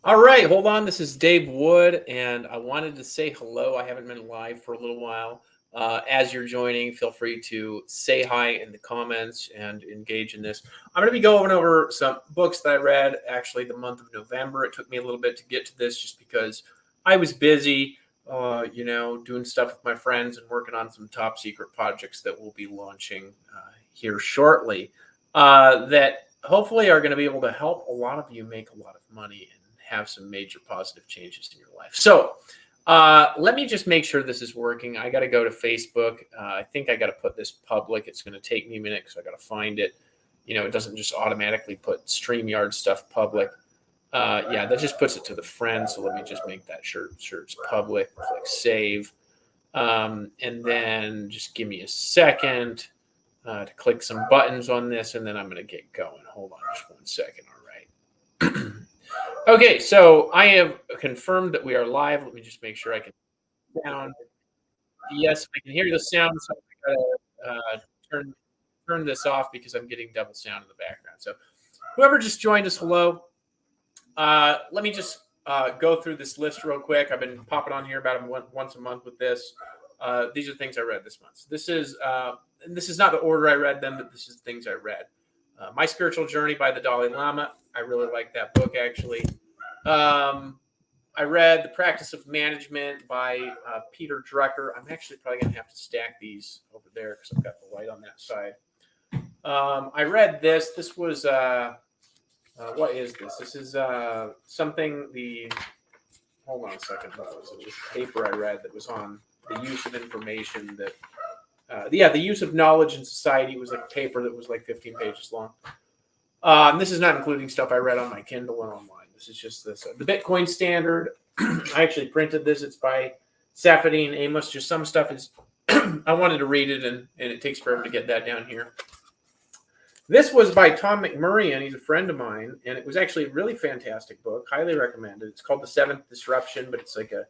All right, hold on. This is Dave Wood, and I wanted to say hello. I haven't been live for a little while. As you're joining, feel free to say hi in the comments and engage in this. I'm going to be going over some books that I read actually the month of November. It took me a little bit to get to this just because I was busy, doing stuff with my friends and working on some top secret projects that we'll be launching here shortly that hopefully are going to be able to help a lot of you make a lot of money and have some major positive changes in your life. So let me just make sure this is working. I got to go to Facebook. I think I got to put this public. It's going to take me a minute because I got to find it. It doesn't just automatically put StreamYard stuff public. Yeah, that just puts it to the friends. So let me just make that sure it's public. Click save. And then just give me a second to click some buttons on this, and then I'm going to get going. Hold on just 1 second. All right. Okay, so I have confirmed that we are live. Let me just make sure I can sound. Yes, I can hear the sound, so I gotta turn this off because I'm getting double sound in the background. So whoever just joined us, hello. Let me just go through this list real quick. I've been popping on here about once a month with this. These are things I read this month. So this is not the order I read them, but this is things I read. My Spiritual Journey by the Dalai Lama. I really like that book, actually. I read The Practice of Management by Peter Drucker. I'm actually probably going to have to stack these over there because I've got the light on that side. I read this. This was, what is this? This is something hold on a second. What was it? It was a paper I read that was on the use of information that, the use of knowledge in society. Was like a paper that was like 15 pages long. This is not including stuff I read on my Kindle and online. This is just this. The Bitcoin Standard. I actually printed this. It's by Saifedean, Ammous. Just some stuff is, I wanted to read it, and it takes forever to get that down here. This was by Tom McMurrian. He's a friend of mine, and it was actually a really fantastic book. Highly recommended. It's called The Seventh Disruption, but it's like a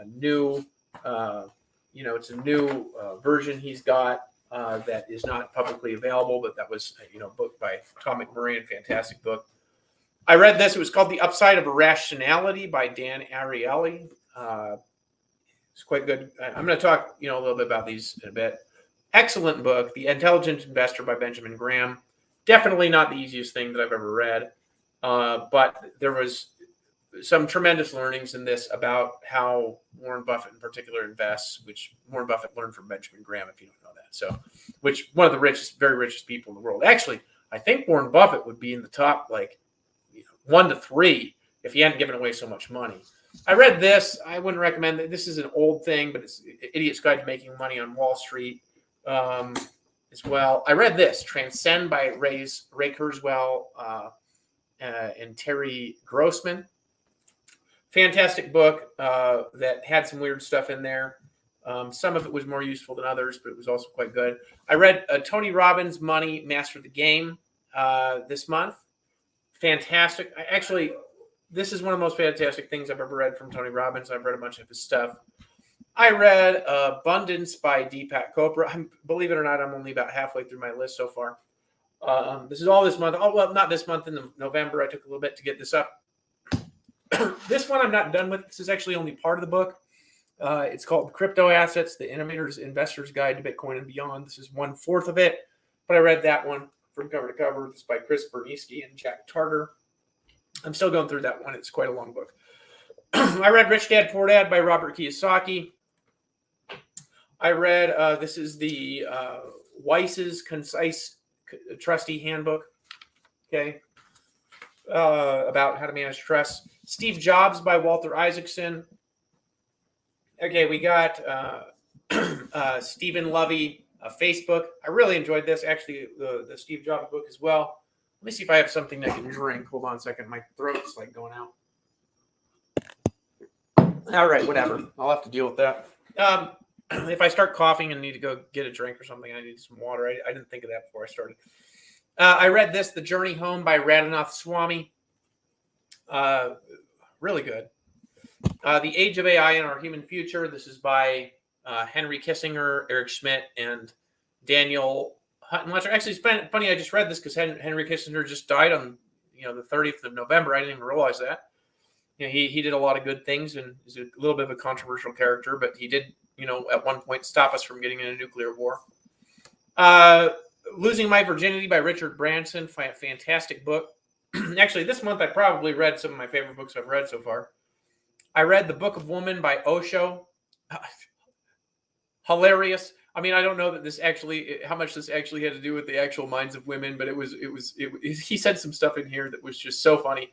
new, it's a new version he's got. That is not publicly available, but that was a book by Tom McMurrian, fantastic book. I read this. It was called The Upside of Irrationality by Dan Ariely. It's quite good. I'm going to talk a little bit about these in a bit. Excellent book, The Intelligent Investor by Benjamin Graham. Definitely not the easiest thing that I've ever read, but there was some tremendous learnings in this about how Warren Buffett in particular invests, which Warren Buffett learned from Benjamin Graham, if you don't know that. So, which one of the very richest people in the world. Actually, I think Warren Buffett would be in the top 1 to 3 if he hadn't given away so much money. I read this. I wouldn't recommend it. This is an old thing, but it's Idiot's Guide to Making Money on Wall Street as well. I read this, Transcend by Ray Kurzweil and Terry Grossman. Fantastic book that had some weird stuff in there. Some of it was more useful than others, but it was also quite good. I read Tony Robbins' Money, Master the Game this month. Fantastic. This is one of the most fantastic things I've ever read from Tony Robbins. I've read a bunch of his stuff. I read Abundance by Deepak Chopra. Believe it or not, I'm only about halfway through my list so far. This is all this month. Oh, well, not this month. In November, I took a little bit to get this up. This one I'm not done with. This is actually only part of the book. It's called Crypto Assets, The Innovator's Investor's Guide to Bitcoin and Beyond. This is 1/4 of it, but I read that one from cover to cover. This is by Chris Berniski and Jack Tarter. I'm still going through that one. It's quite a long book. I read Rich Dad Poor Dad by Robert Kiyosaki. I read, this is the Weiss's Concise Trustee Handbook, okay, about how to manage trust. Steve Jobs by Walter Isaacson. Okay, we got Stephen Lovey, Facebook. I really enjoyed this, actually, the Steve Jobs book as well. Let me see if I have something I can drink. Hold on a second. My throat's going out. All right, whatever. I'll have to deal with that. If I start coughing and need to go get a drink or something, I need some water. I didn't think of that before I started. I read this, The Journey Home by Radhanath Swami. Really good. The Age of AI and Our Human Future. This is by Henry Kissinger, Eric Schmidt, and Daniel Huttenlocher. Actually, it's funny. I just read this because Henry Kissinger just died on the 30th of November. I didn't even realize that. He did a lot of good things and is a little bit of a controversial character, but he did, at one point stop us from getting in a nuclear war. Losing My Virginity by Richard Branson, fantastic book. Actually, this month I probably read some of my favorite books I've read so far. I read The Book of Woman by Osho. Hilarious. I mean, I don't know that how much this actually had to do with the actual minds of women, but he said some stuff in here that was just so funny.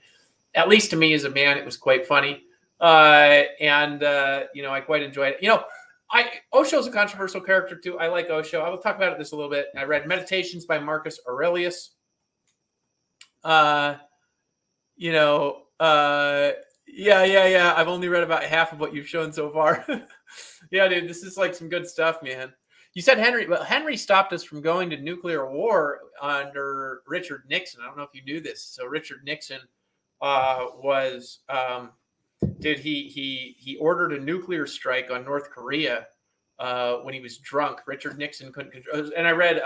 At least to me as a man, it was quite funny. I quite enjoyed it. Osho's a controversial character too. I like Osho. I will talk about this a little bit. I read Meditations by Marcus Aurelius. Yeah. I've only read about half of what you've shown so far. Yeah, dude, this is like some good stuff, man. You said Henry stopped us from going to nuclear war under Richard Nixon. I don't know if you knew this. So Richard Nixon he ordered a nuclear strike on North Korea when he was drunk. Richard Nixon couldn't control. And I read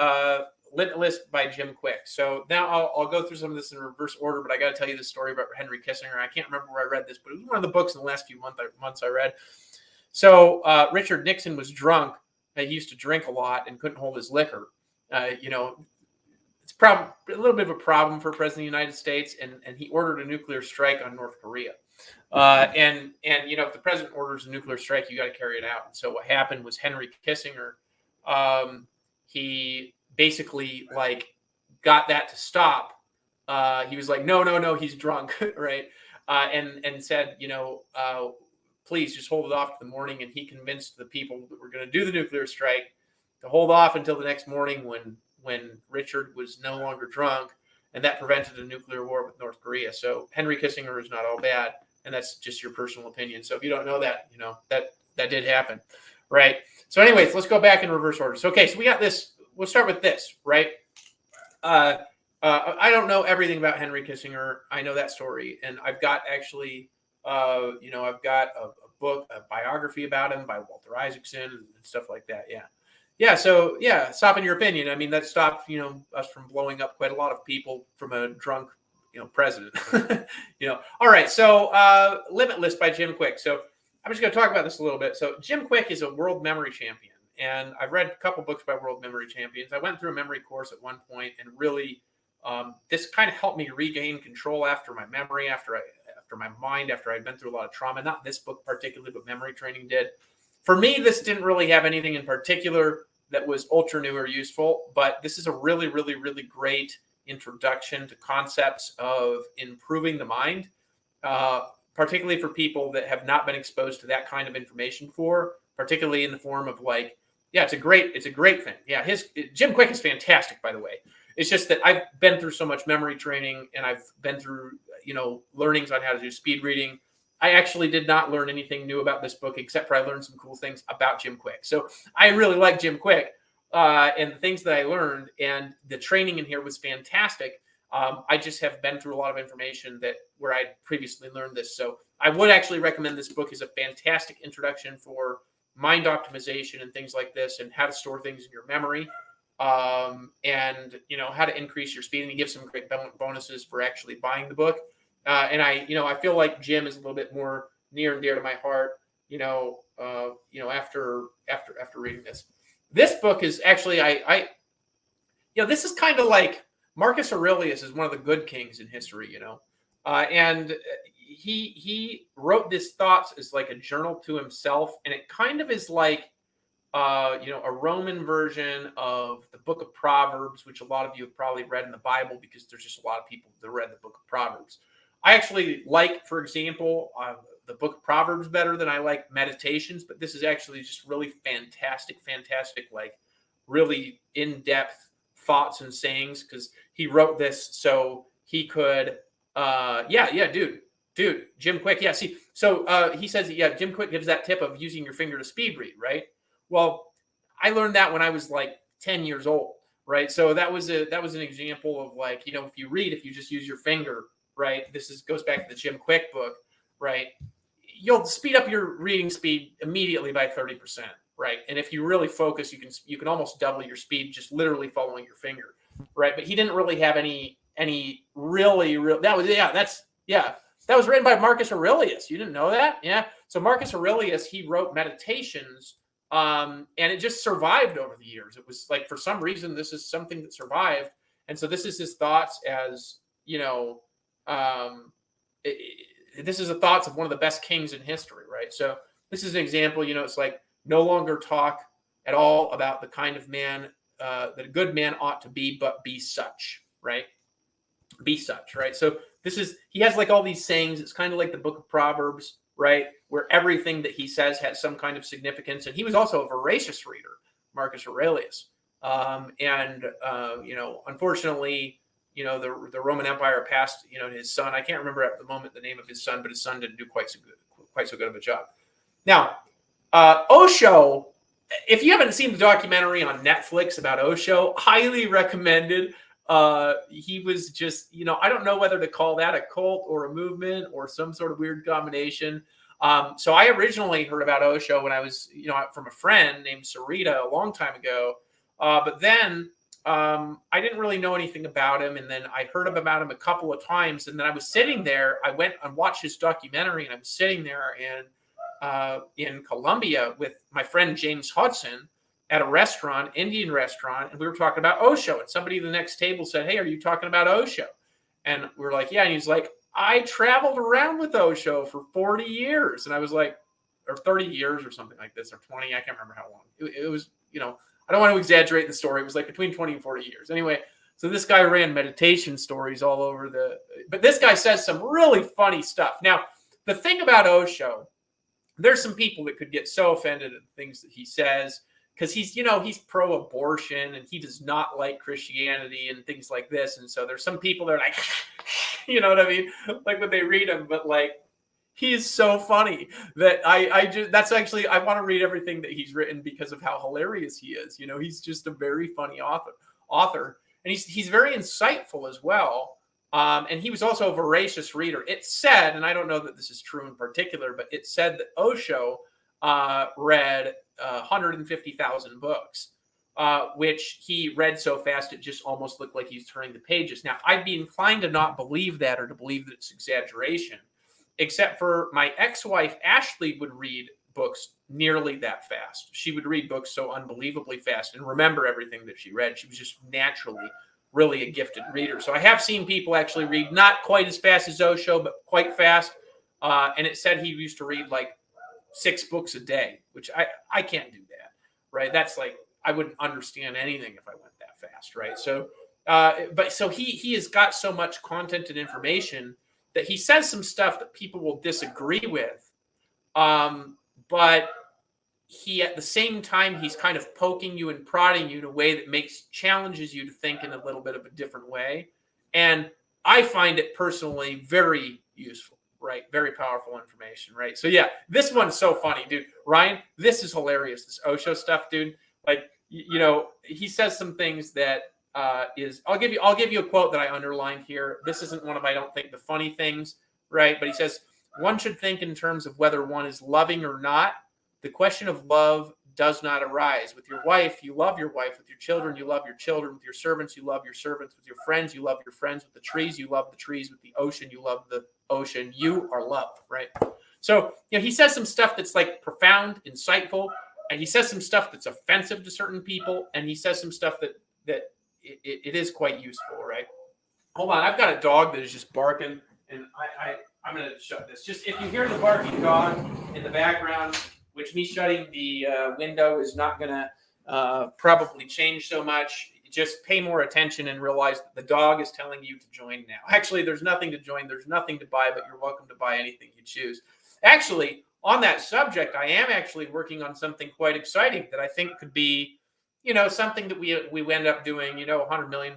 Limitless by Jim Kwik. So now I'll go through some of this in reverse order, but I got to tell you this story about Henry Kissinger. I can't remember where I read this, but it was one of the books in the last few months I read. So Richard Nixon was drunk. He used to drink a lot and couldn't hold his liquor. It's a little bit of a problem for President of the United States, and he ordered a nuclear strike on North Korea. And if the president orders a nuclear strike, you got to carry it out. And so what happened was Henry Kissinger, he basically got that to stop. He was like, no, he's drunk, right? And said, please just hold it off to the morning. And he convinced the people that were going to do the nuclear strike to hold off until the next morning when Richard was no longer drunk, and that prevented a nuclear war with North Korea. So Henry Kissinger is not all bad, and that's just your personal opinion. So if you don't know that, that did happen, right? So anyways, let's go back in reverse order. So, okay, so we got this. We'll start with this, right? I don't know everything about Henry Kissinger. I know that story, and I've got actually, I've got a book, a biography about him by Walter Isaacson and stuff like that. Yeah. So stop in your opinion. I mean, that stopped, us from blowing up quite a lot of people from a drunk, president. All right. So Limitless by Jim Kwik. So I'm just going to talk about this a little bit. So Jim Kwik is a world memory champion, and I've read a couple books by world memory champions. I went through a memory course at one point, and really, this kind of helped me regain control after my memory, after my mind, after I'd been through a lot of trauma. Not this book particularly, but memory training did. For me, this didn't really have anything in particular that was ultra new or useful, but this is a really, really, really great introduction to concepts of improving the mind, particularly for people that have not been exposed to that kind of information before, particularly in the form of it's a great thing. Yeah, Jim Kwik is fantastic, by the way. It's just that I've been through so much memory training, and I've been through, learnings on how to do speed reading. I actually did not learn anything new about this book, except for I learned some cool things about Jim Kwik. So I really like Jim Kwik and the things that I learned, and the training in here was fantastic. I just have been through a lot of information where I previously learned this. So I would actually recommend this book as a fantastic introduction for mind optimization and things like this, and how to store things in your memory, and how to increase your speed. And he gives some great bonuses for actually buying the book. And I feel like Jim is a little bit more near and dear to my heart, after reading this. This book is actually, this is kind of like Marcus Aurelius is one of the good kings in history, and he wrote his thoughts as like a journal to himself. And it kind of is like, a Roman version of the book of Proverbs, which a lot of you have probably read in the Bible, because there's just a lot of people that read the book of Proverbs. I actually like, for example, the book of Proverbs better than I like Meditations, but this is actually just really fantastic, like really in-depth thoughts and sayings, because he wrote this so he could, dude, Jim Kwik. Yeah, see, so he says, Jim Kwik gives that tip of using your finger to speed read, right? Well, I learned that when I was like 10 years old, right? So that was an example of if you just use your finger, right? Goes back to the Jim Kwik book, right? You'll speed up your reading speed immediately by 30%, right? And if you really focus, you can almost double your speed just literally following your finger, right? But he didn't really have any any really that was that was written by Marcus Aurelius. You didn't know that? Yeah. So Marcus Aurelius, he wrote Meditations, and it just survived over the years. It was like, for some reason, this is something that survived, and so this is his thoughts as, this is the thoughts of one of the best kings in history, right? So this is an example. It's like, no longer talk at all about the kind of man that a good man ought to be, but be such, right? Be such, right? So he has like all these sayings. It's kind of like the book of Proverbs, right? Where everything that he says has some kind of significance. And he was also a voracious reader, Marcus Aurelius. Unfortunately, the Roman Empire passed, his son. I can't remember at the moment the name of his son, but his son didn't do quite so good of a job. Now, Osho, if you haven't seen the documentary on Netflix about Osho, highly recommended. He was just, I don't know whether to call that a cult or a movement or some sort of weird combination. So I originally heard about Osho when I was, from a friend named Sarita a long time ago. But then I didn't really know anything about him. And then I heard about him a couple of times. And then I was sitting there. I went and watched his documentary, and I was sitting there in Colombia with my friend James Hudson at a restaurant, Indian restaurant, and we were talking about Osho. And somebody at the next table said, "Hey, are you talking about Osho?" And we were like, "Yeah." And he's like, "I traveled around with Osho for 40 years. And I was like, or 30 years or something like this, or 20. I can't remember how long. It was, I don't want to exaggerate the story. It was like between 20 and 40 years. Anyway, so this guy ran meditation stories all over but this guy says some really funny stuff. Now, the thing about Osho, there's some people that could get so offended at the things that he says, because he's pro-abortion and he does not like Christianity and things like this. And so there's some people that are like, you know what I mean? Like when they read him, but like, he's so funny that I want to read everything that he's written because of how hilarious he is. He's just a very funny author. And he's very insightful as well. And he was also a voracious reader. It said, and I don't know that this is true in particular, but it said that Osho read 150,000 books, which he read so fast it just almost looked like he's turning the pages. Now, I'd be inclined to not believe that, or to believe that it's exaggeration, except for my ex-wife, Ashley, would read books nearly that fast. She would read books so unbelievably fast and remember everything that she read. She was just naturally really a gifted reader. So I have seen people actually read not quite as fast as Osho, but quite fast. And it said he used to read like 6 books a day, which I can't do that, right? That's like, I wouldn't understand anything if I went that fast, right? So, so he has got so much content and information that he says some stuff that people will disagree with. But he, at the same time, he's kind of poking you and prodding you in a way that challenges you to think in a little bit of a different way. And I find it personally very useful, right? Very powerful information, right? So yeah, this one's so funny, dude. Ryan, this is hilarious. This Osho stuff, dude. Like, he says some things that I'll give you a quote that I underlined here. This isn't one of, I don't think, the funny things, right? But he says, "One should think in terms of whether one is loving or not. The question of love does not arise. With your wife, you love your wife. With your children, you love your children. With your servants, you love your servants. With your friends, you love your friends. With the trees, you love the trees. With the ocean, you love the ocean. You are love," right? So, he says some stuff that's like profound, insightful, and he says some stuff that's offensive to certain people, and he says some stuff that it is quite useful, right? Hold on, I've got a dog that is just barking, and I'm going to shut this. Just if you hear the barking dog in the background, which me shutting the window is not going to probably change so much, just pay more attention and realize that the dog is telling you to join now. Actually, there's nothing to join. There's nothing to buy, but you're welcome to buy anything you choose. Actually, on that subject, I am actually working on something quite exciting that I think could be, something that we end up doing, $100 million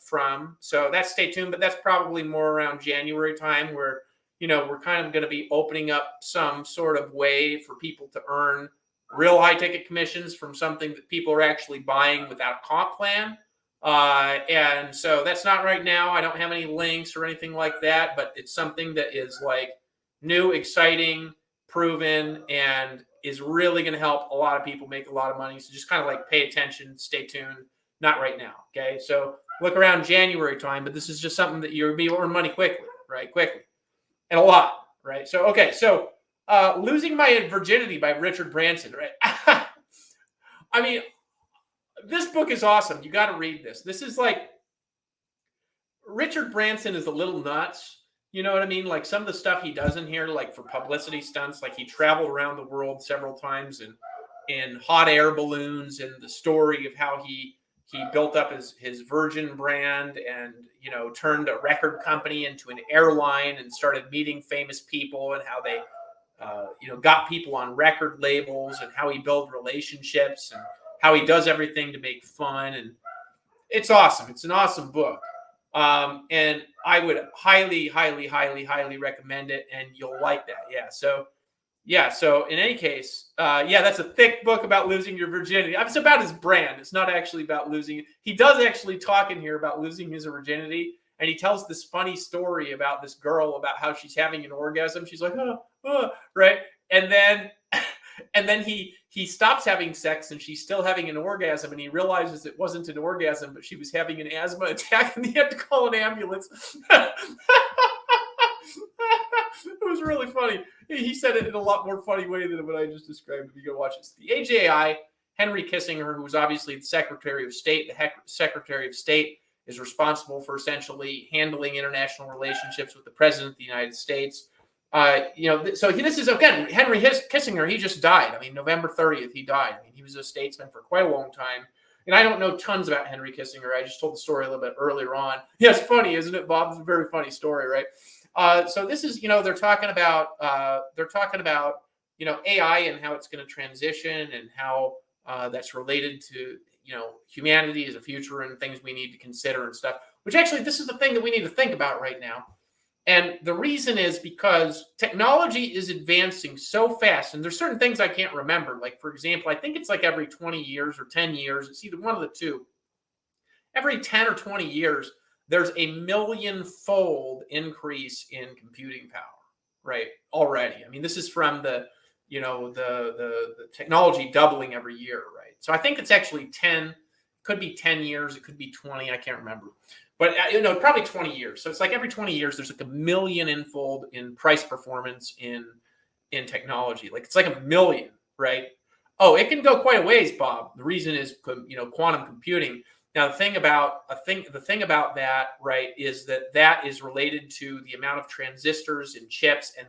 from. So that's, stay tuned, but that's probably more around January time, where, we're kind of going to be opening up some sort of way for people to earn real high ticket commissions from something that people are actually buying without a comp plan. And so that's not right now. I don't have any links or anything like that, but it's something that is like new, exciting, proven, and is really going to help a lot of people make a lot of money. So just kind of like pay attention, stay tuned. Not right now. Okay. So look around January time, but this is just something that you'll be earn money quickly, right? Quickly. And a lot, right? So, okay. So, Losing My Virginity by Richard Branson, right? I mean, this book is awesome. You got to read this. This is like, Richard Branson is a little nuts. You know what I mean? Like some of the stuff he does in here, like for publicity stunts, like he traveled around the world several times in hot air balloons, and the story of how he built up his Virgin brand, and turned a record company into an airline, and started meeting famous people, and how they got people on record labels, and how he built relationships, and how he does everything to make fun. And it's awesome. It's an awesome book. And I would highly, highly, highly, highly recommend it, and you'll like that. So in any case, that's a thick book about losing your virginity. It's about his brand. It's not actually about losing it. He does actually talk in here about losing his virginity, and he tells this funny story about this girl, about how she's having an orgasm. She's like, right? And then he stops having sex, and she's still having an orgasm, and he realizes it wasn't an orgasm, but she was having an asthma attack, and he had to call an ambulance. It was really funny. He said it in a lot more funny way than what I just described. If you go watch it. The AJI, Henry Kissinger, who was obviously the Secretary of State. The Secretary of State is responsible for essentially handling international relationships with the President of the United States. So this is, again, Henry Kissinger. He just died. I mean, November 30th, he died. I mean, he was a statesman for quite a long time. And I don't know tons about Henry Kissinger. I just told the story a little bit earlier on. Yeah, it's funny, isn't it, Bob? It's a very funny story, right? So this is, they're talking about AI and how it's going to transition, and how that's related to, humanity as a future, and things we need to consider and stuff, which actually, this is the thing that we need to think about right now. And the reason is because technology is advancing so fast, and there's certain things I can't remember. Like, for example, I think it's like every 20 years or 10 years. It's either one of the two. Every 10 or 20 years, there's a million-fold increase in computing power, right? Already. I mean, this is from the technology doubling every year, right? So I think it's actually 10, could be 10 years. It could be 20. I can't remember. But, probably 20 years. So it's like every 20 years, there's like a million-fold in price performance in technology. Like, it's like a million, right? Oh, it can go quite a ways, Bob. The reason is, quantum computing. Now, the thing about that, right, is that is related to the amount of transistors and chips, and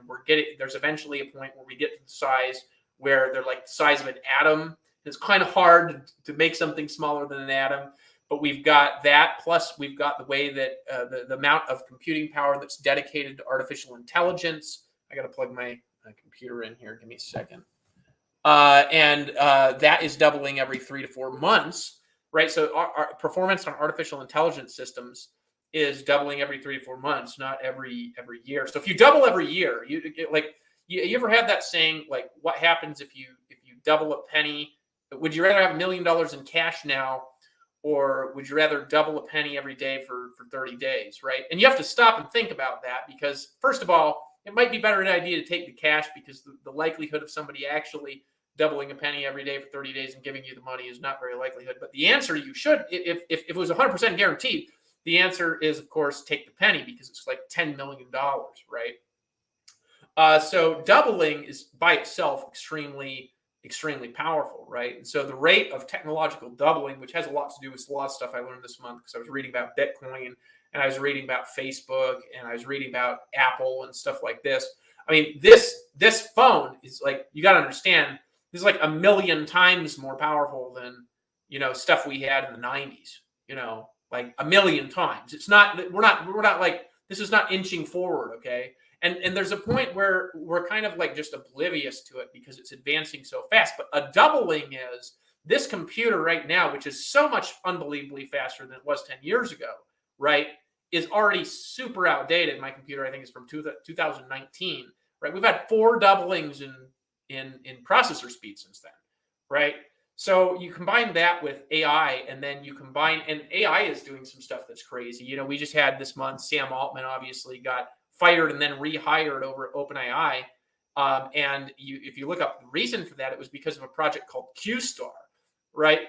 there's eventually a point where we get to the size where they're like the size of an atom. It's kind of hard to make something smaller than an atom. But we've got that, plus we've got the way that the amount of computing power that's dedicated to artificial intelligence. I got to plug my computer in here. Give me a second. And that is doubling every 3 to 4 months, right? So our performance on artificial intelligence systems is doubling every 3 to 4 months, not every year. So if you double every year, you ever had that saying, like, what happens if you double a penny? Would you rather have $1 million in cash now, or would you rather double a penny every day for 30 days, right? And you have to stop and think about that, because first of all, it might be better an idea to take the cash, because the likelihood of somebody actually doubling a penny every day for 30 days and giving you the money is not very likelihood. But the answer, you should, if it was 100% guaranteed, the answer is, of course, take the penny, because it's like $10 million, right? So doubling is by itself extremely powerful, right? And so the rate of technological doubling, which has a lot to do with a lot of stuff I learned this month, because I was reading about Bitcoin, and I was reading about Facebook, and I was reading about Apple and stuff like this. I mean, this phone is like, you got to understand, this is like 1 million times more powerful than, stuff we had in the 90s, like 1 million times. It's not, we're not like, this is not inching forward, okay? And there's a point where we're kind of like just oblivious to it because it's advancing so fast. But a doubling is this computer right now, which is so much unbelievably faster than it was 10 years ago, right, is already super outdated. My computer, I think, is from 2019, right? We've had 4 doublings in processor speed since then, right? So you combine that with AI, and then and AI is doing some stuff that's crazy. We just had this month, Sam Altman obviously got fired and then rehired over at OpenAI. And if you look up the reason for that, it was because of a project called QStar, right?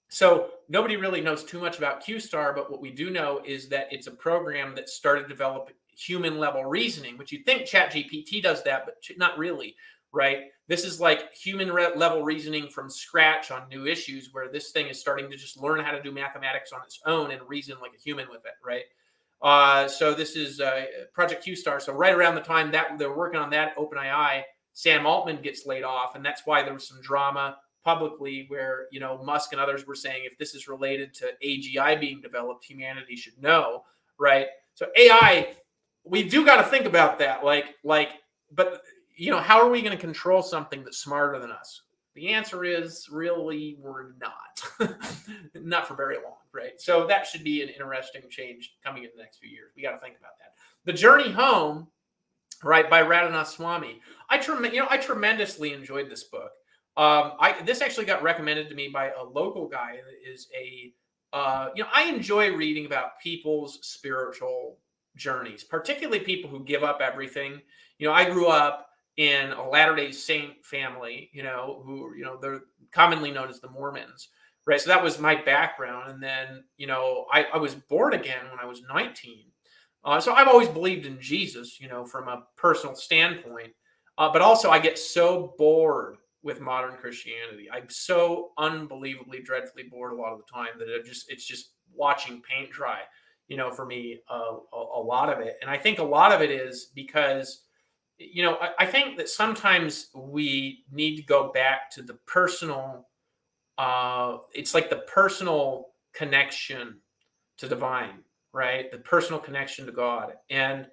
So nobody really knows too much about QStar, but what we do know is that it's a program that started to develop human level reasoning, which you think ChatGPT does that, but not really, right? This is like human level reasoning from scratch on new issues, where this thing is starting to just learn how to do mathematics on its own and reason like a human with it, right? So this is Project QStar. So right around the time that they're working on that, OpenAI, Sam Altman gets laid off, and that's why there was some drama publicly where, you know, Musk and others were saying if this is related to AGI being developed, humanity should know, right? So AI, we do got to think about that. But you know, how are we going to control something that's smarter than us? The answer is really we're not, not for very long, right? So that should be an interesting change coming in the next few years. We got to think about that. The Journey Home, right, by Radhanath Swami. I tremendously enjoyed this book. This actually got recommended to me by a local guy that is I enjoy reading about people's spiritual journeys, particularly people who give up everything. You know, I grew up in a Latter-day Saint family, who, they're commonly known as the Mormons, right? So that was my background. And then, I was born again when I was 19. So I've always believed in Jesus, from a personal standpoint. But also I get so bored with modern Christianity. I'm so unbelievably, dreadfully bored a lot of the time that it's just watching paint dry, for me, a lot of it. And I think a lot of it is because, I think that sometimes we need to go back to the personal, it's like the personal connection to divine, right? The personal connection to God. And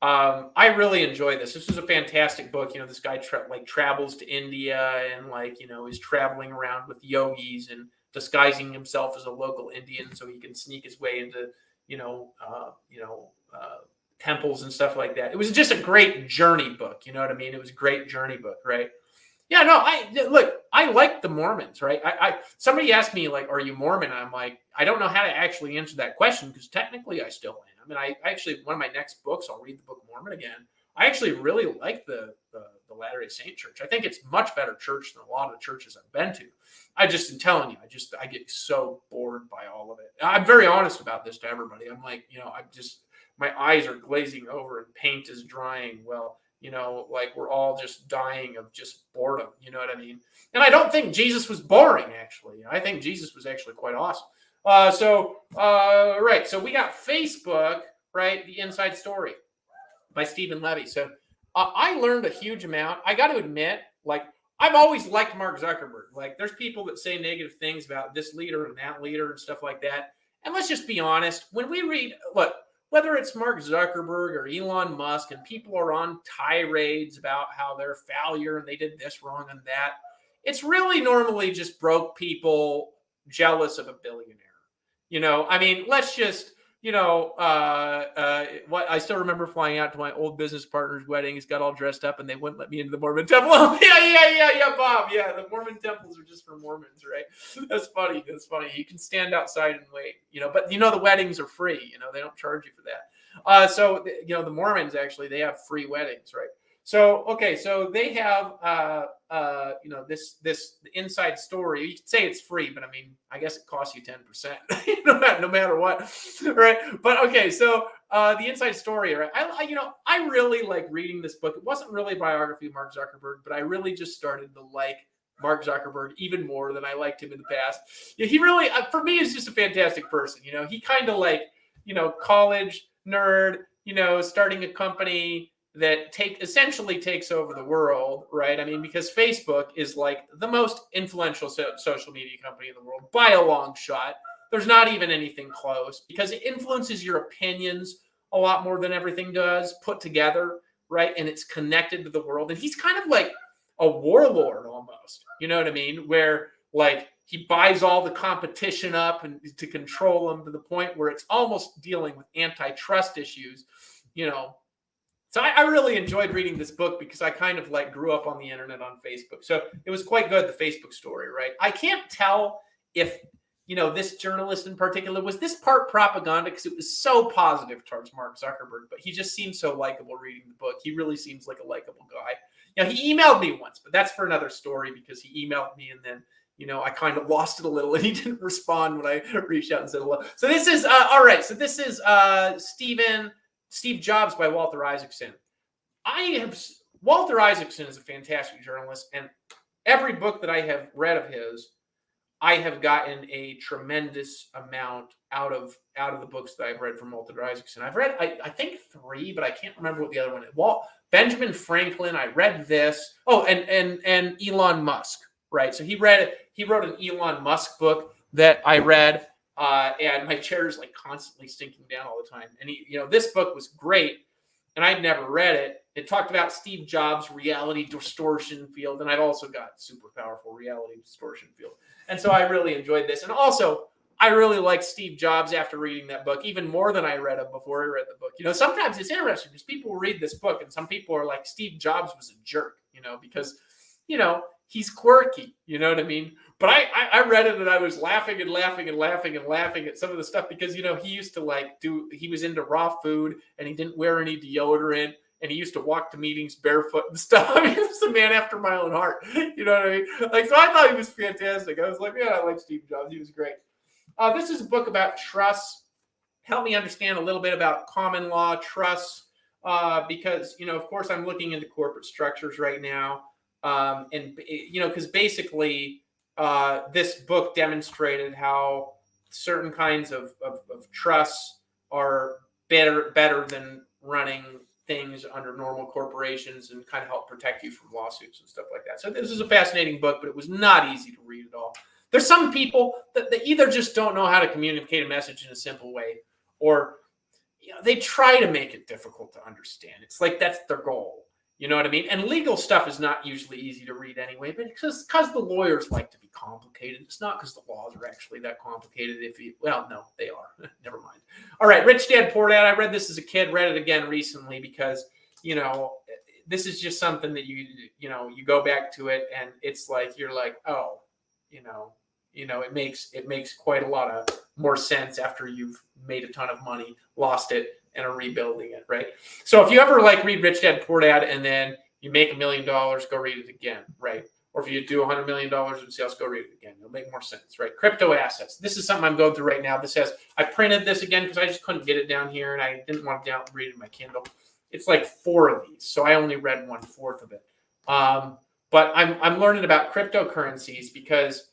I really enjoy this. This is a fantastic book. This guy travels to India and is traveling around with yogis and disguising himself as a local Indian so he can sneak his way into temples and stuff like that. It was just a great journey book. You know what I mean? It was a great journey book, right? Yeah, no, I like the Mormons, right? Somebody asked me, are you Mormon? And I'm like, I don't know how to actually answer that question because technically I still am. And I actually, one of my next books, I'll read the book Mormon again. I actually really like the Latter-day Saint church. I think it's much better church than a lot of the churches I've been to. I just am telling you, I get so bored by all of it. I'm very honest about this to everybody. I'm like, my eyes are glazing over and paint is drying. Well, we're all just dying of just boredom. You know what I mean? And I don't think Jesus was boring, actually. I think Jesus was actually quite awesome. Right. So we got Facebook, right? The Inside Story by Stephen Levy. So I learned a huge amount. I got to admit, I've always liked Mark Zuckerberg. There's people that say negative things about this leader and that leader and stuff like that. And let's just be honest. When we read, whether it's Mark Zuckerberg or Elon Musk, and people are on tirades about how they're a failure and they did this wrong and that, it's really normally just broke people jealous of a billionaire. I mean, let's just, what I still remember flying out to my old business partner's wedding. He's got all dressed up and they wouldn't let me into the Mormon temple. Yeah, Bob. Yeah, the Mormon temples are just for Mormons, right? That's funny. You can stand outside and wait, but the weddings are free. They don't charge you for that. So the Mormons actually, they have free weddings, right? So, okay, so they have, this Inside Story. You could say it's free, but I mean, I guess it costs you 10%, no matter what, right? But okay, so the Inside Story, right? I really like reading this book. It wasn't really a biography of Mark Zuckerberg, but I really just started to like Mark Zuckerberg even more than I liked him in the past. Yeah, he really, for me, is just a fantastic person. He kind of college nerd, starting a company that essentially takes over the world, right? I mean, because Facebook is the most influential social media company in the world by a long shot. There's not even anything close because it influences your opinions a lot more than everything does put together, right? And it's connected to the world. And he's kind of like a warlord almost, you know what I mean? Where he buys all the competition up and to control them to the point where it's almost dealing with antitrust issues, So I really enjoyed reading this book because I kind of grew up on the internet on Facebook. So it was quite good, the Facebook story, right? I can't tell if, this journalist in particular, was this part propaganda because it was so positive towards Mark Zuckerberg, but he just seemed so likable reading the book. He really seems like a likable guy. He emailed me once, but that's for another story because he emailed me and then, I kind of lost it a little, and he didn't respond when I reached out and said hello. So this is all right. So this is Steve Jobs by Walter Isaacson. Walter Isaacson is a fantastic journalist, and every book that I have read of his, I have gotten a tremendous amount out of the books that I've read from Walter Isaacson. I've read, I think 3, but I can't remember what the other one is. Benjamin Franklin, I read this. Oh, and Elon Musk, right? So he wrote an Elon Musk book that I read, and my chair is like constantly stinking down all the time. And this book was great, and I'd never read it. It talked about Steve Jobs' reality distortion field, and I've also got super powerful reality distortion field. And so I really enjoyed this. And also, I really liked Steve Jobs after reading that book, even more than I read him before I read the book. Sometimes it's interesting because people will read this book, and some people are like, Steve Jobs was a jerk, because, he's quirky, you know what I mean? But I read it and I was laughing and laughing and laughing and laughing at some of the stuff because, he used to he was into raw food and he didn't wear any deodorant. And he used to walk to meetings barefoot and stuff. I mean, he was a man after my own heart. You know what I mean? So I thought he was fantastic. I was like, yeah, I like Steve Jobs. He was great. This is a book about trust. Help me understand a little bit about common law trust, because, of course, I'm looking into corporate structures right now. Because basically this book demonstrated how certain kinds of trusts are better than running things under normal corporations and kind of help protect you from lawsuits and stuff like that. So this is a fascinating book, but it was not easy to read at all. There's some people that either just don't know how to communicate a message in a simple way, or they try to make it difficult to understand. It's like that's their goal. You know what I mean? And legal stuff is not usually easy to read anyway, but it's because the lawyers like to be complicated. It's not because the laws are actually that complicated. No, they are. Never mind. All right, Rich Dad Poor Dad. I read this as a kid, read it again recently because, this is just something that you go back to it and it's like, you're like, oh, it makes quite a lot of more sense after you've made a ton of money, lost it, and are rebuilding it, right? So if you ever read Rich Dad Poor Dad and then you make $1 million, go read it again, right? Or if you do $100 million in sales, go read it again. It'll make more sense, right? Crypto assets. This is something I'm going through right now. I printed this again because I just couldn't get it down here and I didn't want to read it in my Kindle. It's like 4 of these, so I only read 1/4 of it. But I'm learning about cryptocurrencies because,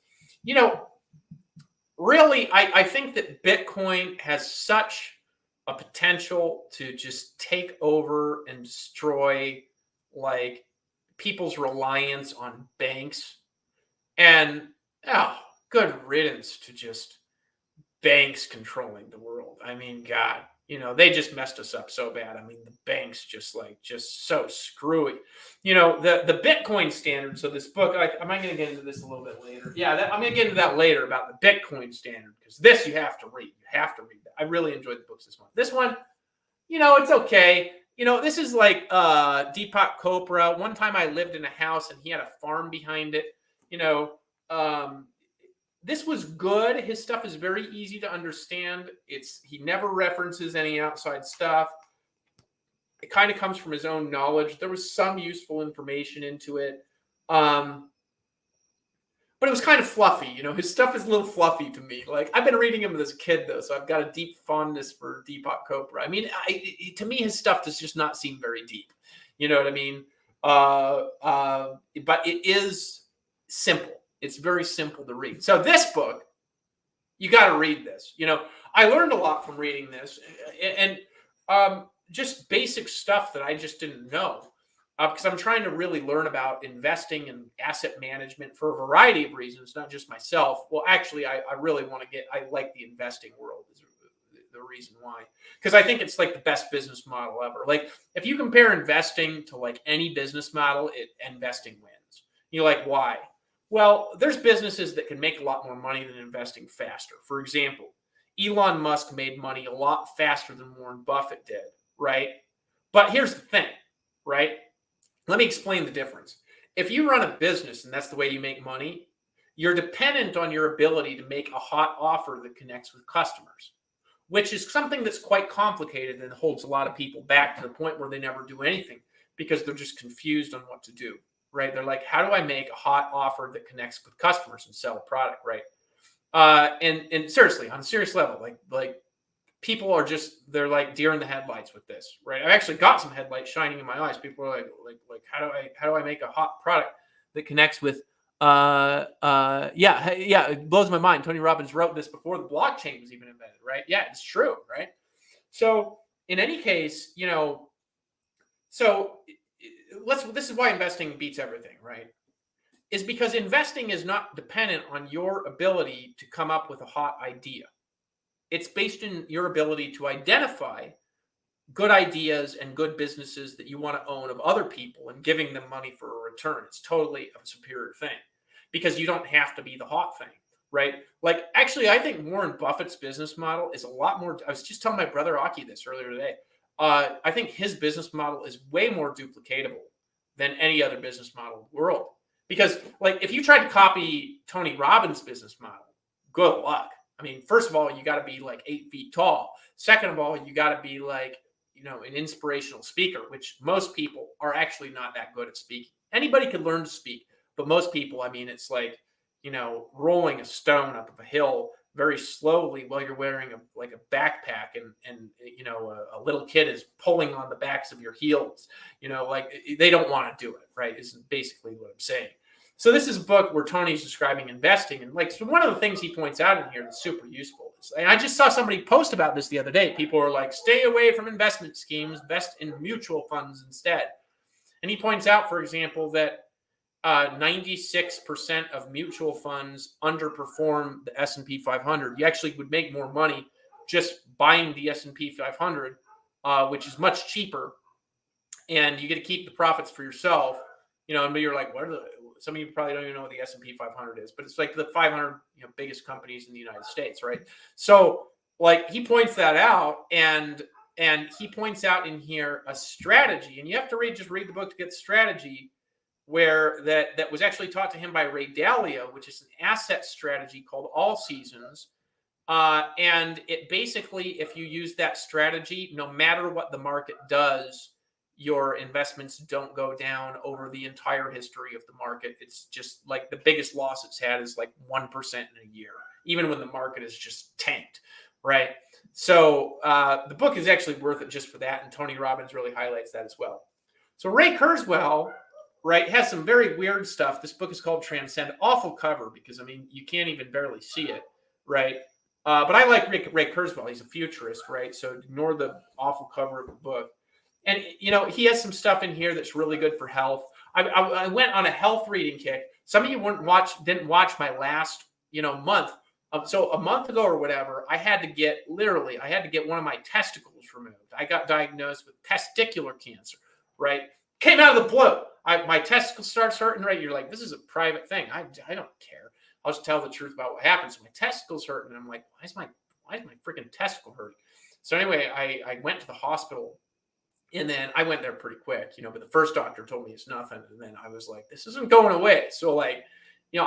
really, I think that Bitcoin has such a potential to just take over and destroy people's reliance on banks. And good riddance to just banks controlling the world. I mean, God, they just messed us up so bad. I mean, the banks just so screwy. The Bitcoin standard. So this book, am I going to get into this a little bit later? Yeah, I'm going to get into that later about the Bitcoin standard because this you have to read. You have to read that. I really enjoyed the books this month. This one, it's okay. This is like Deepak Chopra. One time I lived in a house and he had a farm behind it. This was good. His stuff is very easy to understand. He never references any outside stuff. It kind of comes from his own knowledge. There was some useful information into it. But it was kind of fluffy. His stuff is a little fluffy to me. I've been reading him as a kid, though, so I've got a deep fondness for Deepak Chopra. I mean, to me, his stuff does just not seem very deep. You know what I mean? But it is simple. It's very simple to read. So this book, you got to read this. I learned a lot from reading this, and just basic stuff that I just didn't know. Because I'm trying to really learn about investing and asset management for a variety of reasons, not just myself. Well, actually, I really want to I like the investing world is the reason why. Because I think it's the best business model ever. If you compare investing to any business model, investing wins. Why? Well, there's businesses that can make a lot more money than investing faster. For example, Elon Musk made money a lot faster than Warren Buffett did, right? But here's the thing, right? Let me explain the difference. If you run a business and that's the way you make money, you're dependent on your ability to make a hot offer that connects with customers, which is something that's quite complicated and holds a lot of people back to the point where they never do anything because they're just confused on what to do. right? They're like, how do I make a hot offer that connects with customers and sell a product, right? And seriously, on a serious level, like people are just, they're like deer in the headlights with this, right? I've actually got some headlights shining in my eyes. People are like, how do I make a hot product that connects with, yeah, it blows my mind. Tony Robbins wrote this before the blockchain was even invented, right? Yeah, it's true, right? So in any case, so this is why investing beats everything, right? Is because investing is not dependent on your ability to come up with a hot idea. It's based in your ability to identify good ideas and good businesses that you want to own of other people and giving them money for a return. It's totally a superior thing because you don't have to be the hot thing, right? Like, actually, I think Warren Buffett's business model is a lot more. I was just telling my brother Aki this earlier today. I think his business model is way more duplicatable than any other business model in the world. Because, like, if you tried to copy Tony Robbins' business model, good luck. I mean, first of all, you got to be like 8 feet tall. Second of all, you got to be like, an inspirational speaker, which most people are actually not that good at speaking. Anybody can learn to speak, but most people, I mean, it's like, rolling a stone up a hill very slowly while you're wearing a backpack and a little kid is pulling on the backs of your heels, like they don't want to do it, right? Is basically what I'm saying. So this is a book where Tony's describing investing. And so one of the things he points out in here that's super useful. And I just saw somebody post about this the other day. People are like, stay away from investment schemes, invest in mutual funds instead. And he points out, for example, that 96% of mutual funds underperform the S&P 500. You actually would make more money just buying the S&P 500, which is much cheaper. And you get to keep the profits for yourself. And you're like, what are some of you probably don't even know what the S&P 500 is, but it's like the 500 biggest companies in the United States, right? So like he points that out, and he points out in here a strategy, and you have to read the book to get the strategy, where that was actually taught to him by Ray Dalio, which is an asset strategy called All Seasons. And it basically, if you use that strategy, no matter what the market does, your investments don't go down over the entire history of the market. It's just like the biggest loss it's had is like 1% in a year, even when the market is just tanked, right? So the book is actually worth it just for that. And Tony Robbins really highlights that as well. So Ray Kurzweil, right, has some very weird stuff. This book is called Transcend. Awful cover because, I mean, you can't even barely see it, right? But I like Ray Kurzweil. He's a futurist, right? So ignore the awful cover of the book. And, he has some stuff in here that's really good for health. I went on a health reading kick. Some of you didn't watch my last, month. So a month ago or whatever, I had to get one of my testicles removed. I got diagnosed with testicular cancer, right? Came out of the blue. My testicles starts hurting, right? You're like, this is a private thing. I don't care. I'll just tell the truth about what happened. So my testicles hurt, and I'm like, why is my freaking testicle hurting? So anyway, I went to the hospital. And then I went there pretty quick, but the first doctor told me it's nothing. And then I was like, this isn't going away. So I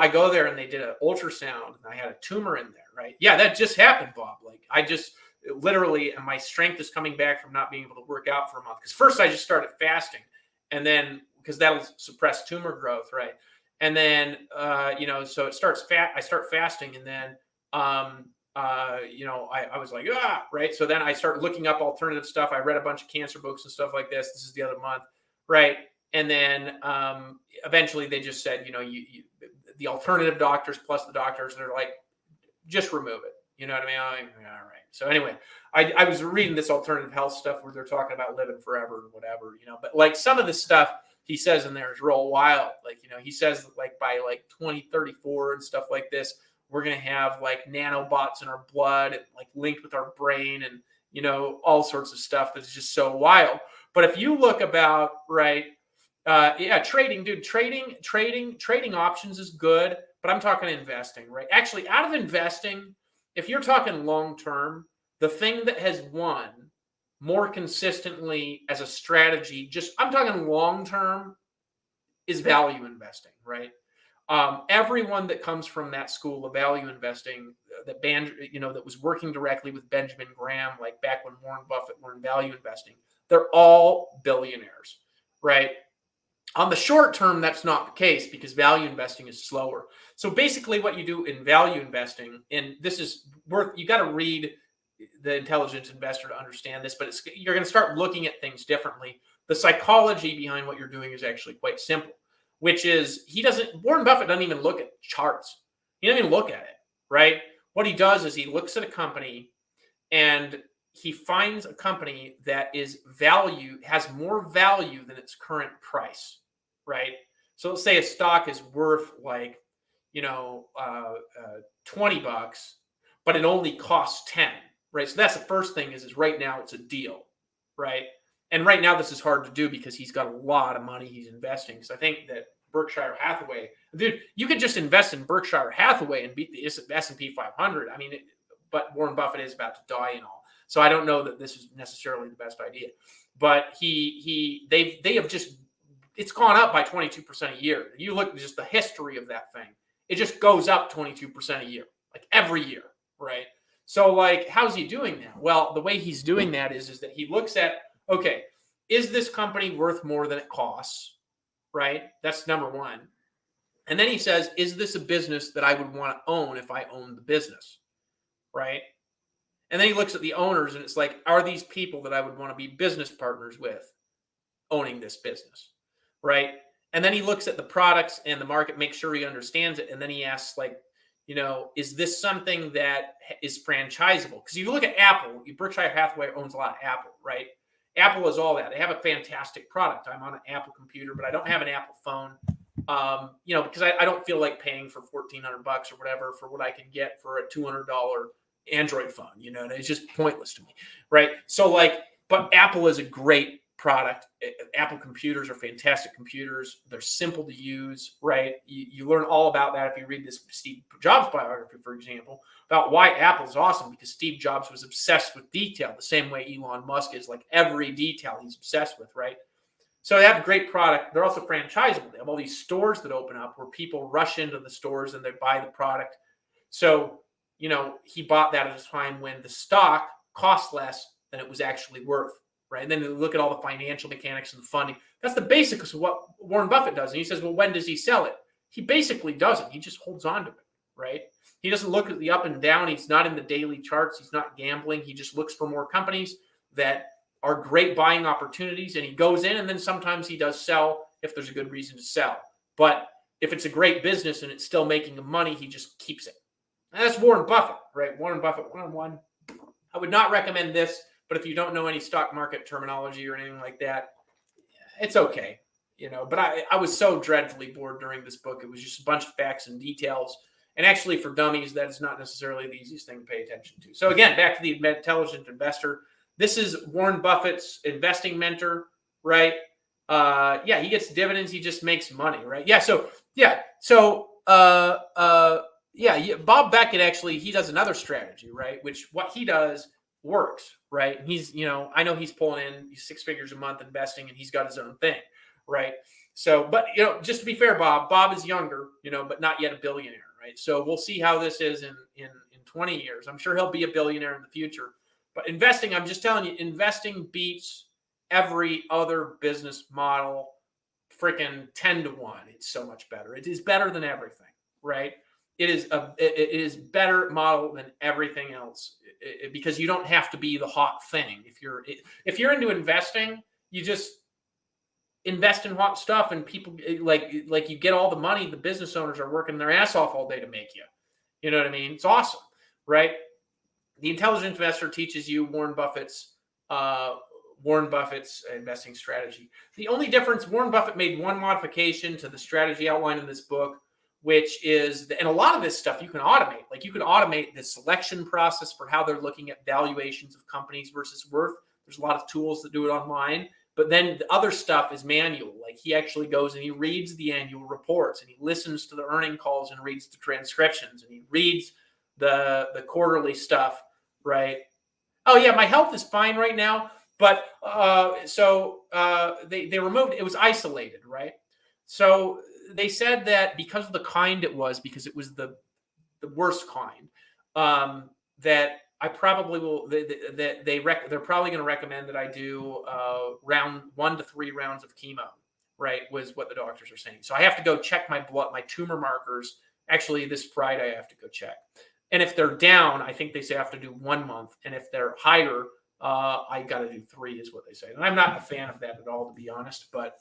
go there and they did an ultrasound and I had a tumor in there, right? Yeah, that just happened, Bob. Like I just literally, and my strength is coming back from not being able to work out for a month. Because first I just started fasting, and then because that'll suppress tumor growth, right? And then, so it starts I start fasting, and then, I was like, right. So then I started looking up alternative stuff. I read a bunch of cancer books and stuff like this. This is the other month. Right. And then eventually they just said, the alternative doctors plus the doctors, they're like, just remove it. You know what I mean? All right. So anyway, I was reading this alternative health stuff where they're talking about living forever and whatever, but like some of the stuff he says in there is real wild. Like, he says like by like 2034 and stuff like this, we're going to have like nanobots in our blood and like linked with our brain and, all sorts of stuff that's just so wild. But if you look about, right, trading, dude, trading options is good, but I'm talking investing, right? Actually, out of investing, if you're talking long-term, the thing that has won more consistently as a strategy, I'm talking long-term, is value investing, right? Everyone that comes from that school of value investing, that was working directly with Benjamin Graham, like back when Warren Buffett learned value investing, they're all billionaires, right? On the short term, that's not the case because value investing is slower. So basically what you do in value investing, and this is worth, you got to read The Intelligent Investor to understand this, but you're going to start looking at things differently. The psychology behind what you're doing is actually quite simple, which is Warren Buffett doesn't even look at charts. He doesn't even look at it, right? What he does is he looks at a company and he finds a company that has more value than its current price, right? So let's say a stock is worth like, $20, but it only costs 10, right? So that's the first thing is right now it's a deal, right? And right now this is hard to do because he's got a lot of money he's investing. So I think that Berkshire Hathaway, dude, you could just invest in Berkshire Hathaway and beat the S&P 500. I mean, but Warren Buffett is about to die and all. So I don't know that this is necessarily the best idea. But they have just, it's gone up by 22% a year. You look at just the history of that thing. It just goes up 22% a year, like every year, right? So like, how's he doing that? Well, the way he's doing that is that he looks at, okay, is this company worth more than it costs, right? That's number one. And then he says, is this a business that I would want to own if I owned the business, right? And then he looks at the owners and it's like, are these people that I would want to be business partners with owning this business, right? And then he looks at the products and the market, make sure he understands it. And then he asks like, is this something that is franchisable? Because if you look at Apple, Berkshire Hathaway owns a lot of Apple, right? Apple is all that. They have a fantastic product. I'm on an Apple computer, but I don't have an Apple phone, because I don't feel like paying for $1,400 or whatever for what I can get for a $200 Android phone. It's just pointless to me, right? So like, but Apple is a great product. Apple computers are fantastic computers. They're simple to use, right? You learn all about that if you read this Steve Jobs biography, for example, about why Apple is awesome, because Steve Jobs was obsessed with detail the same way Elon Musk is. Like every detail he's obsessed with, right? So they have a great product. They're also franchisable. They have all these stores that open up where people rush into the stores and they buy the product. So, he bought that at a time when the stock cost less than it was actually worth. Right. And then look at all the financial mechanics and the funding. That's the basics of what Warren Buffett does. And he says, well, when does he sell it? He basically doesn't. He just holds on to it. Right. He doesn't look at the up and down. He's not in the daily charts. He's not gambling. He just looks for more companies that are great buying opportunities. And he goes in and then sometimes he does sell if there's a good reason to sell. But if it's a great business and it's still making him money, he just keeps it. And that's Warren Buffett, right? Warren Buffett one-on-one. I would not recommend this. But if you don't know any stock market terminology or anything like that, it's okay, But I was so dreadfully bored during this book. It was just a bunch of facts and details. And actually, for dummies, that is not necessarily the easiest thing to pay attention to. So again, back to the Intelligent Investor. This is Warren Buffett's investing mentor, right? He gets dividends. He just makes money, right? Bob Beckett actually, he does another strategy, right? Which what he does works, right? And he's, I know he's pulling in 6 figures a month investing and he's got his own thing, right? So, but, just to be fair, Bob is younger, but not yet a billionaire, right? So we'll see how this is in 20 years. I'm sure he'll be a billionaire in the future. But investing, I'm just telling you, investing beats every other business model freaking 10 to 1. It's so much better. It is better than everything, right? It is better model than everything else because you don't have to be the hot thing. If you're into investing, you just invest in hot stuff, and people like you get all the money. The business owners are working their ass off all day to make you. You know what I mean? It's awesome, right? The Intelligent Investor teaches you Warren Buffett's investing strategy. The only difference, Warren Buffett made one modification to the strategy outlined in this book, which is, and a lot of this stuff you can automate. Like you can automate the selection process for how they're looking at valuations of companies versus worth. There's a lot of tools that do it online. But then the other stuff is manual. Like he actually goes and he reads the annual reports and he listens to the earning calls and reads the transcriptions and he reads the quarterly stuff, right? Oh yeah, my health is fine right now. But they removed, it was isolated, right? So they said that because of the kind it was, because it was the worst kind, that I probably will. They're probably going to recommend that I do round 1 to 3 rounds of chemo, right, was what the doctors are saying. So I have to go check my blood, my tumor markers. Actually, this Friday, I have to go check. And if they're down, I think they say I have to do 1 month. And if they're higher, I got to do 3 is what they say. And I'm not a fan of that at all, to be honest. But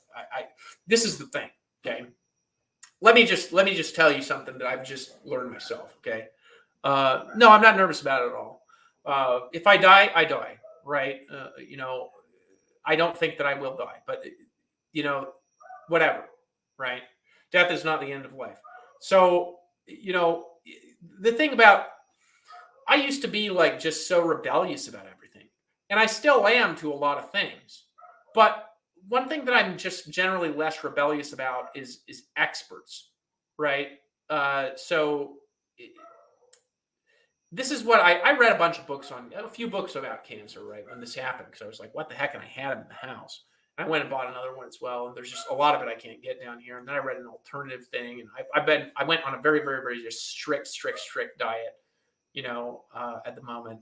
this is the thing, okay? Let me just tell you something that I've just learned myself, okay? No, I'm not nervous about it at all. If I die, I die, right? I don't think that I will die, but whatever, right? Death is not the end of life. So, the thing about, I used to be like just so rebellious about everything, and I still am to a lot of things. But one thing that I'm just generally less rebellious about is experts, right? So this is what I read a few books about cancer, right, when this happened, because I was like, what the heck? And I had them in the house. And I went and bought another one as well. And there's just a lot of it I can't get down here. And then I read an alternative thing. And I went on a very, very, very just strict diet, at the moment.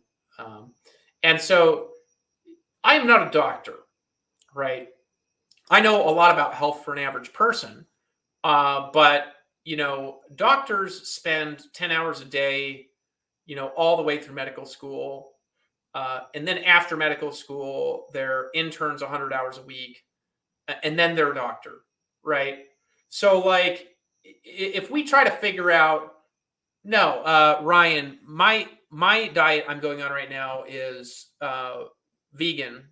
And so I'm not a doctor, right? I know a lot about health for an average person. But, doctors spend 10 hours a day, all the way through medical school. And then after medical school, they're interns 100 hours a week. And then they're a doctor, right? So, like, if we try to figure out, Ryan, my diet I'm going on right now is vegan,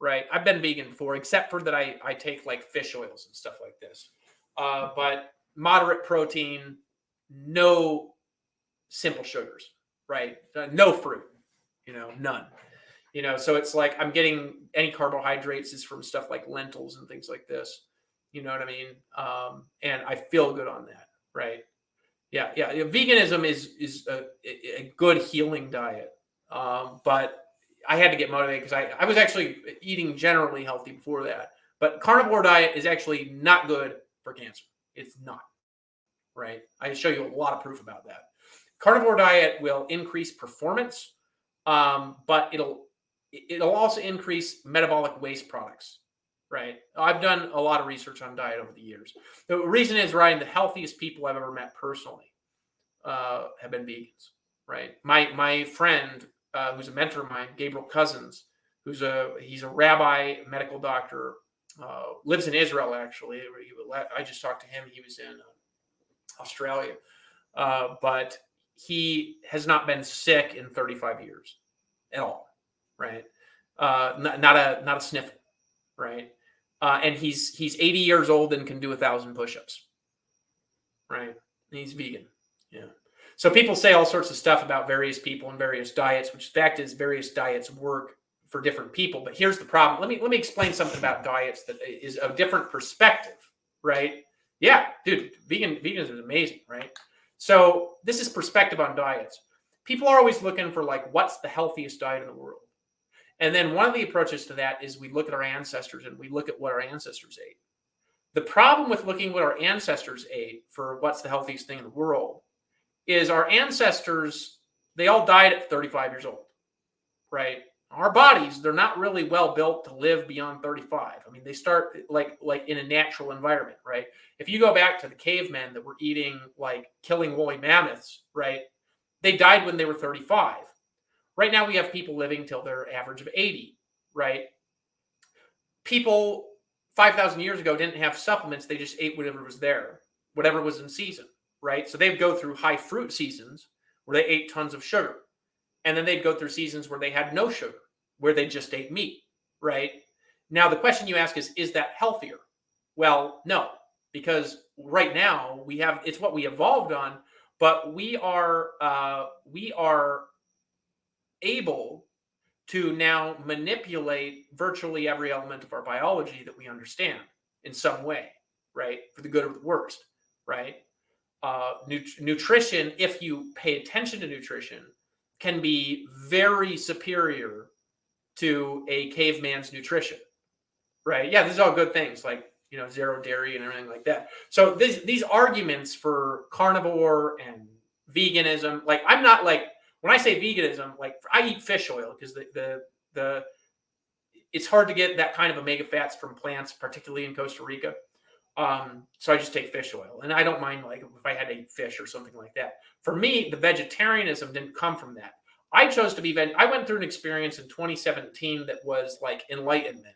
right? I've been vegan before, except for that I take like fish oils and stuff like this. But moderate protein, no simple sugars, right? No fruit, none. So it's like I'm getting any carbohydrates is from stuff like lentils and things like this. You know what I mean? And I feel good on that, right? Yeah. Veganism is a good healing diet. But I had to get motivated because I was actually eating generally healthy before that. But carnivore diet is actually not good for cancer. It's not, right? I show you a lot of proof about that. Carnivore diet will increase performance, but it'll also increase metabolic waste products, right? I've done a lot of research on diet over the years. The reason is, Ryan, the healthiest people I've ever met personally have been vegans, right? My friend, who's a mentor of mine, Gabriel Cousins, he's a rabbi, medical doctor, lives in Israel, actually. I just talked to him. He was in Australia, but he has not been sick in 35 years at all, right? Not a sniffle, right? And he's 80 years old and can do 1,000 push-ups, right? And he's vegan, yeah. So people say all sorts of stuff about various people and various diets, which the fact is various diets work for different people. But here's the problem. Let me explain something about diets that is a different perspective, right? Yeah, dude, veganism is amazing, right? So this is perspective on diets. People are always looking for like, what's the healthiest diet in the world? And then one of the approaches to that is we look at our ancestors and we look at what our ancestors ate. The problem with looking what our ancestors ate for what's the healthiest thing in the world is our ancestors, they all died at 35 years old, right? Our bodies, they're not really well built to live beyond 35. I mean, they start like in a natural environment, right? If you go back to the cavemen that were eating, like killing woolly mammoths, right? They died when they were 35. Right now we have people living till their average of 80, right? People 5,000 years ago didn't have supplements. They just ate whatever was there, whatever was in season, right? So they'd go through high fruit seasons where they ate tons of sugar. And then they'd go through seasons where they had no sugar, where they just ate meat, right? Now, the question you ask is that healthier? Well, no, because right now it's what we evolved on, but we are able to now manipulate virtually every element of our biology that we understand in some way, right? For the good or the worst, right? Nutrition, if you pay attention to nutrition, can be very superior to a caveman's nutrition, right? Yeah, these are all good things, like, zero dairy and everything like that. So these arguments for carnivore and veganism, like, I'm not like, when I say veganism, like, I eat fish oil because it's hard to get that kind of omega fats from plants, particularly in Costa Rica. So I just take fish oil, and I don't mind like if I had to eat fish or something like that. For me, the vegetarianism didn't come from that. I chose to be I went through an experience in 2017 that was like enlightenment.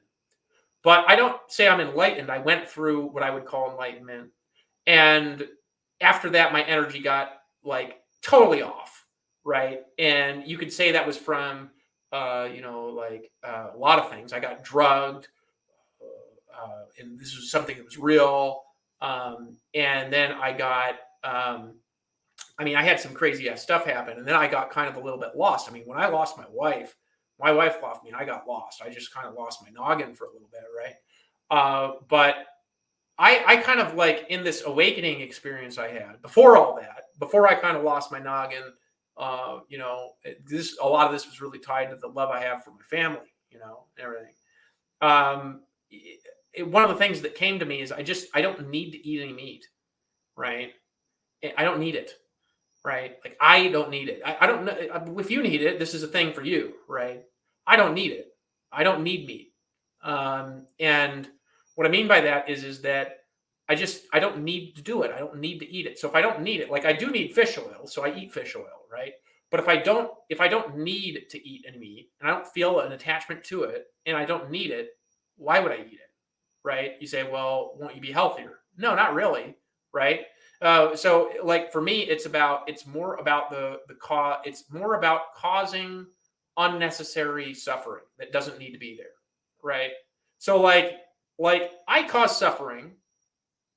But I don't say I'm enlightened. I went through what I would call enlightenment. And after that, my energy got like totally off, right? And you could say that was from, a lot of things. I got drugged, and this was something that was real. And then I got, I had some crazy ass stuff happen. And then I got kind of a little bit lost. I mean, when I lost my wife left me and I got lost. I just kind of lost my noggin for a little bit, right? But I kind of like in this awakening experience I had before all that, before I kind of lost my noggin, a lot of this was really tied to the love I have for my family, and everything. One of the things that came to me is I don't need to eat any meat, right? I don't need it, right? Like I don't need it. I don't know if you need it. This is a thing for you, right? I don't need it. I don't need meat. And what I mean by that is that I don't need to do it. I don't need to eat it. So if I don't need it, like I do need fish oil, so I eat fish oil, right? But if I don't need to eat any meat and I don't feel an attachment to it and I don't need it, why would I eat it? Right? You say, well, won't you be healthier? No, not really, right? So like for me, it's more about the cause. It's more about causing unnecessary suffering that doesn't need to be there, right? So like I cause suffering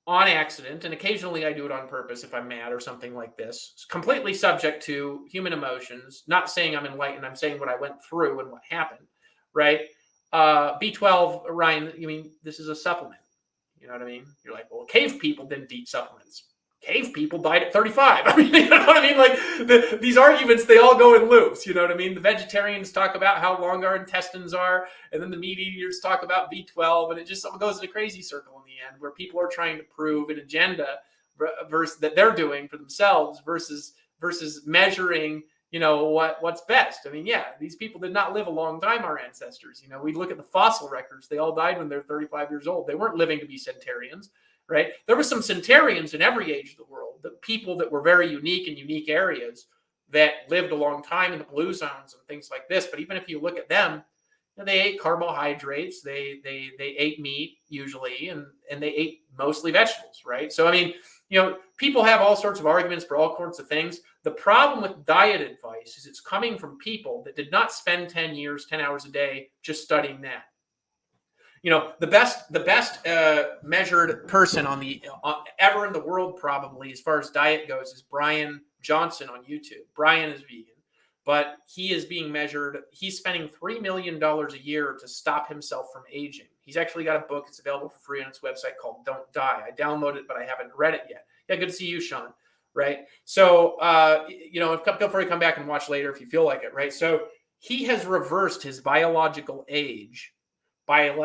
on accident, and occasionally I do it on purpose if I'm mad or something like this. It's completely subject to human emotions. Not saying I'm enlightened. I'm saying what I went through and what happened, right? B12, Ryan, this is a supplement. You know what I mean? You're like, well, cave people didn't eat supplements. Cave people died at 35. You know what I mean? Like these arguments, they all go in loops. You know what I mean? The vegetarians talk about how long our intestines are, and then the meat eaters talk about B12, and it just goes in a crazy circle in the end, where people are trying to prove an agenda that they're doing for themselves versus measuring, what's best. These people did not live a long time, our ancestors. We look at the fossil records; they all died when they're 35 years old. They weren't living to be centenarians. Right? There were some centenarians in every age of the world, the people that were very unique in unique areas that lived a long time in the blue zones and things like this. But even if you look at them, they ate carbohydrates, they ate meat usually, and they ate mostly vegetables, right? So, people have all sorts of arguments for all sorts of things. The problem with diet advice is it's coming from people that did not spend 10 hours a day just studying that. The best measured person ever in the world, probably as far as diet goes, is Brian Johnson on YouTube. Brian is vegan, but he is being measured. He's spending $3 million a year to stop himself from aging. He's actually got a book. It's available for free on his website called Don't Die. I downloaded it, but I haven't read it yet. Yeah, good to see you, Sean. Right. So, feel free to come back and watch later if you feel like it. Right. So he has reversed his biological age by a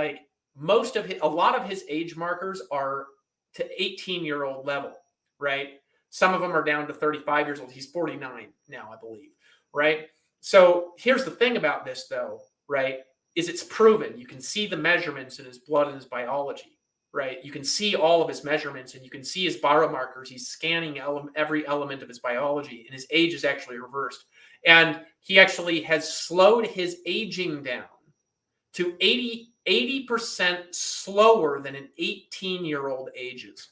lot of his age markers are to 18-year-old level, right? Some of them are down to 35 years old. He's 49 now, I believe, right? So here's the thing about this, though, right, is it's proven. You can see the measurements in his blood and his biology, right? You can see all of his measurements, and you can see his biomarkers. He's scanning every element of his biology, and his age is actually reversed. And he actually has slowed his aging down to 80% slower than an 18-year-old ages.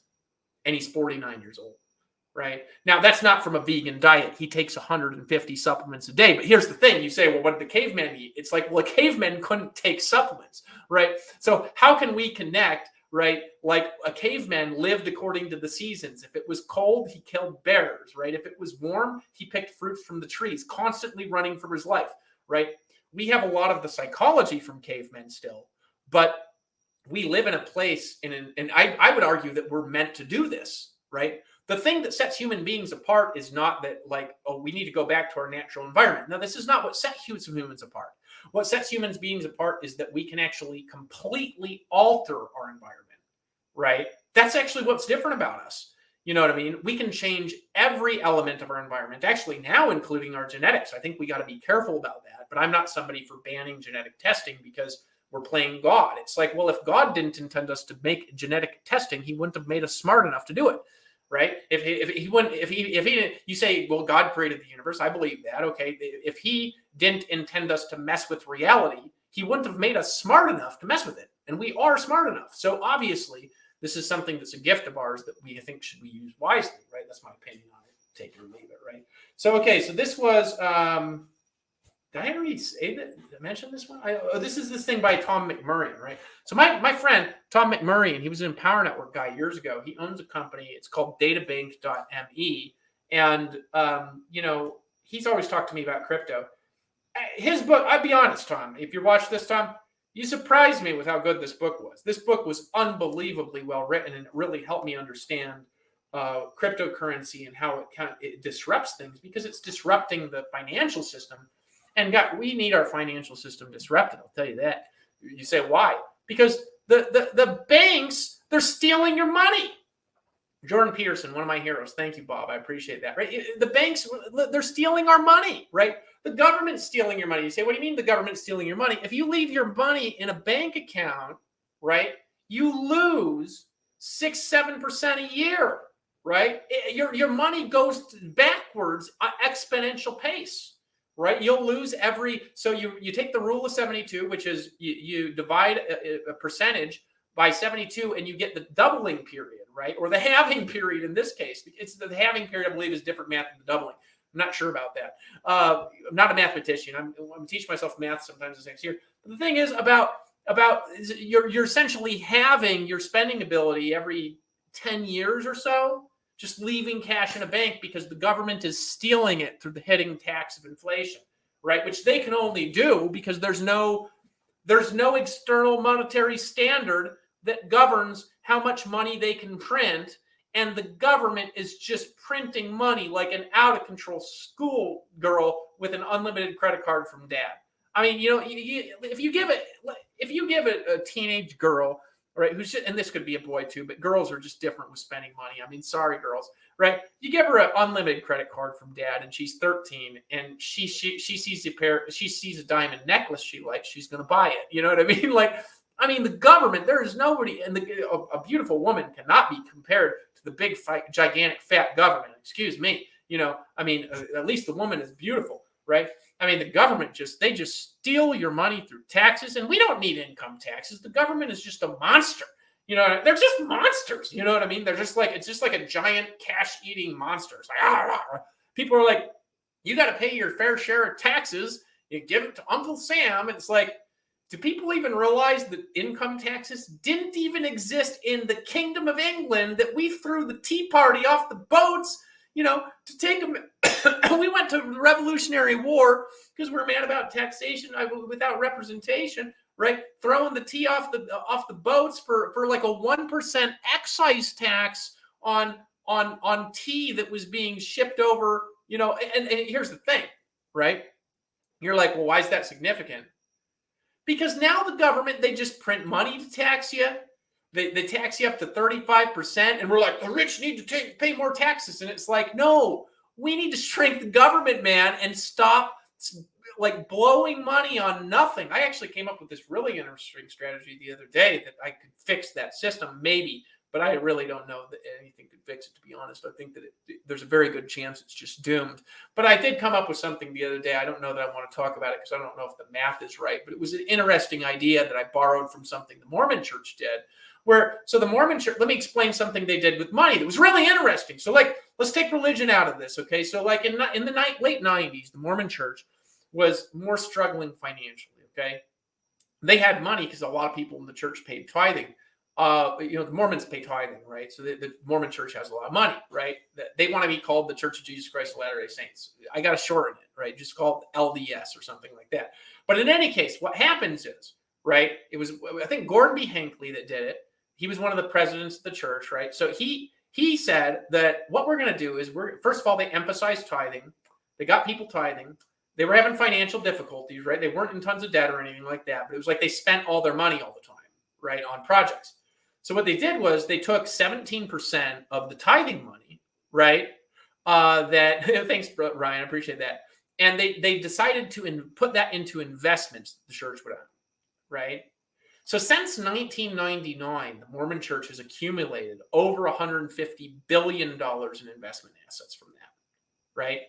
And he's 49 years old, right? Now, that's not from a vegan diet. He takes 150 supplements a day. But here's the thing. You say, well, what did the caveman eat? It's like, well, a caveman couldn't take supplements, right? So how can we connect, right? Like a caveman lived according to the seasons. If it was cold, he killed bears, right? If it was warm, he picked fruits from the trees, constantly running for his life, right? We have a lot of the psychology from cavemen still, but we live in a place, and I would argue that we're meant to do this, right? The thing that sets human beings apart is not that, like, oh, we need to go back to our natural environment. No, this is not what sets humans apart. What sets human beings apart is that we can actually completely alter our environment, right? That's actually what's different about us. You know what I mean? We can change every element of our environment, actually now including our genetics. I think we got to be careful about that, but I'm not somebody for banning genetic testing, because we're playing God. It's like, well, if God didn't intend us to make genetic testing, he wouldn't have made us smart enough to do it, right? If he didn't, you say, well, God created the universe. I believe that. Okay, if he didn't intend us to mess with reality, he wouldn't have made us smart enough to mess with it, and we are smart enough. So obviously, this is something that's a gift of ours that we think should be used wisely, right? That's my opinion on it. Take it or leave it, right? So okay, so this was. Did I already say that? Did I mention this one? This is this thing by Tom McMurrian, right? So my friend, Tom McMurrian, he was an Empower Network guy years ago. He owns a company. It's called databank.me. And, he's always talked to me about crypto. His book, I'll be honest, Tom, if you watch this, Tom, you surprised me with how good this book was. This book was unbelievably well written, and it really helped me understand cryptocurrency and how it disrupts things, because it's disrupting the financial system. And we need our financial system disrupted. I'll tell you that. You say, why? Because the banks, they're stealing your money. Jordan Peterson, one of my heroes. Thank you, Bob. I appreciate that. Right? The banks, they're stealing our money, right? The government's stealing your money. You say, what do you mean the government's stealing your money? If you leave your money in a bank account, right, you lose 6-7% a year, right? Your money goes backwards at exponential pace. Right, you'll lose so you take the rule of 72, which is you divide a percentage by 72, and you get the doubling period, right, or the halving period in this case. It's the halving period, I believe, is different math than the doubling. I'm not sure about that. I'm not a mathematician. I'm teaching myself math sometimes this next year. But the thing is about you're essentially halving your spending ability every 10 years or so. Just leaving cash in a bank because the government is stealing it through the hidden tax of inflation, right? Which they can only do because there's no external monetary standard that governs how much money they can print, and the government is just printing money like an out-of-control school girl with an unlimited credit card from dad. I mean, if you give it a teenage girl, right, and this could be a boy too, but girls are just different with spending money. I mean, sorry, girls, right? You give her an unlimited credit card from dad, and she's 13, and she sees a diamond necklace she likes, she's going to buy it. You know what I mean? The government, there is nobody, and a beautiful woman cannot be compared to the big, gigantic, fat government. Excuse me. At least the woman is beautiful, right? The government they just steal your money through taxes, and we don't need income taxes. The government is just a monster. They're just monsters. You know what I mean? It's just like a giant cash-eating monster. It's like, people are like, you got to pay your fair share of taxes. You give it to Uncle Sam. And it's like, do people even realize that income taxes didn't even exist in the Kingdom of England, that we threw the Tea Party off the boats, to take them? We went to the Revolutionary War because we're mad about taxation without representation, right? Throwing the tea off the boats for like a 1% excise tax on tea that was being shipped over, and here's the thing, right? You're like, well, why is that significant? Because now the government, they just print money to tax you. They tax you up to 35%, and we're like, the rich need to pay more taxes. And it's like, no, we need to shrink the government, man, and stop blowing money on nothing. I actually came up with this really interesting strategy the other day that I could fix that system, maybe, but I really don't know that anything could fix it, to be honest. I think that there's a very good chance it's just doomed. But I did come up with something the other day. I don't know that I want to talk about it because I don't know if the math is right, but it was an interesting idea that I borrowed from something the Mormon Church did. So the Mormon Church, let me explain something they did with money that was really interesting. So let's take religion out of this, okay? So in the late 90s, the Mormon Church was more struggling financially, okay? They had money because a lot of people in the church paid tithing. The Mormons pay tithing, right? So the Mormon Church has a lot of money, right? They want to be called the Church of Jesus Christ of Latter-day Saints. I got to shorten it, right? Just call it LDS or something like that. But in any case, what happens is, right, it was, I think, Gordon B. Hinckley that did it. He was one of the presidents of the church, right? So he said that what we're going to do is first of all, they emphasized tithing. They got people tithing. They were having financial difficulties, right? They weren't in tons of debt or anything like that, but it was like they spent all their money all the time, right, on projects. So what they did was they took 17% of the tithing money, right? Thanks, Ryan, I appreciate that. And they decided to put that into investments the church would have, right? So since 1999, the Mormon Church has accumulated over $150 billion in investment assets from that, right?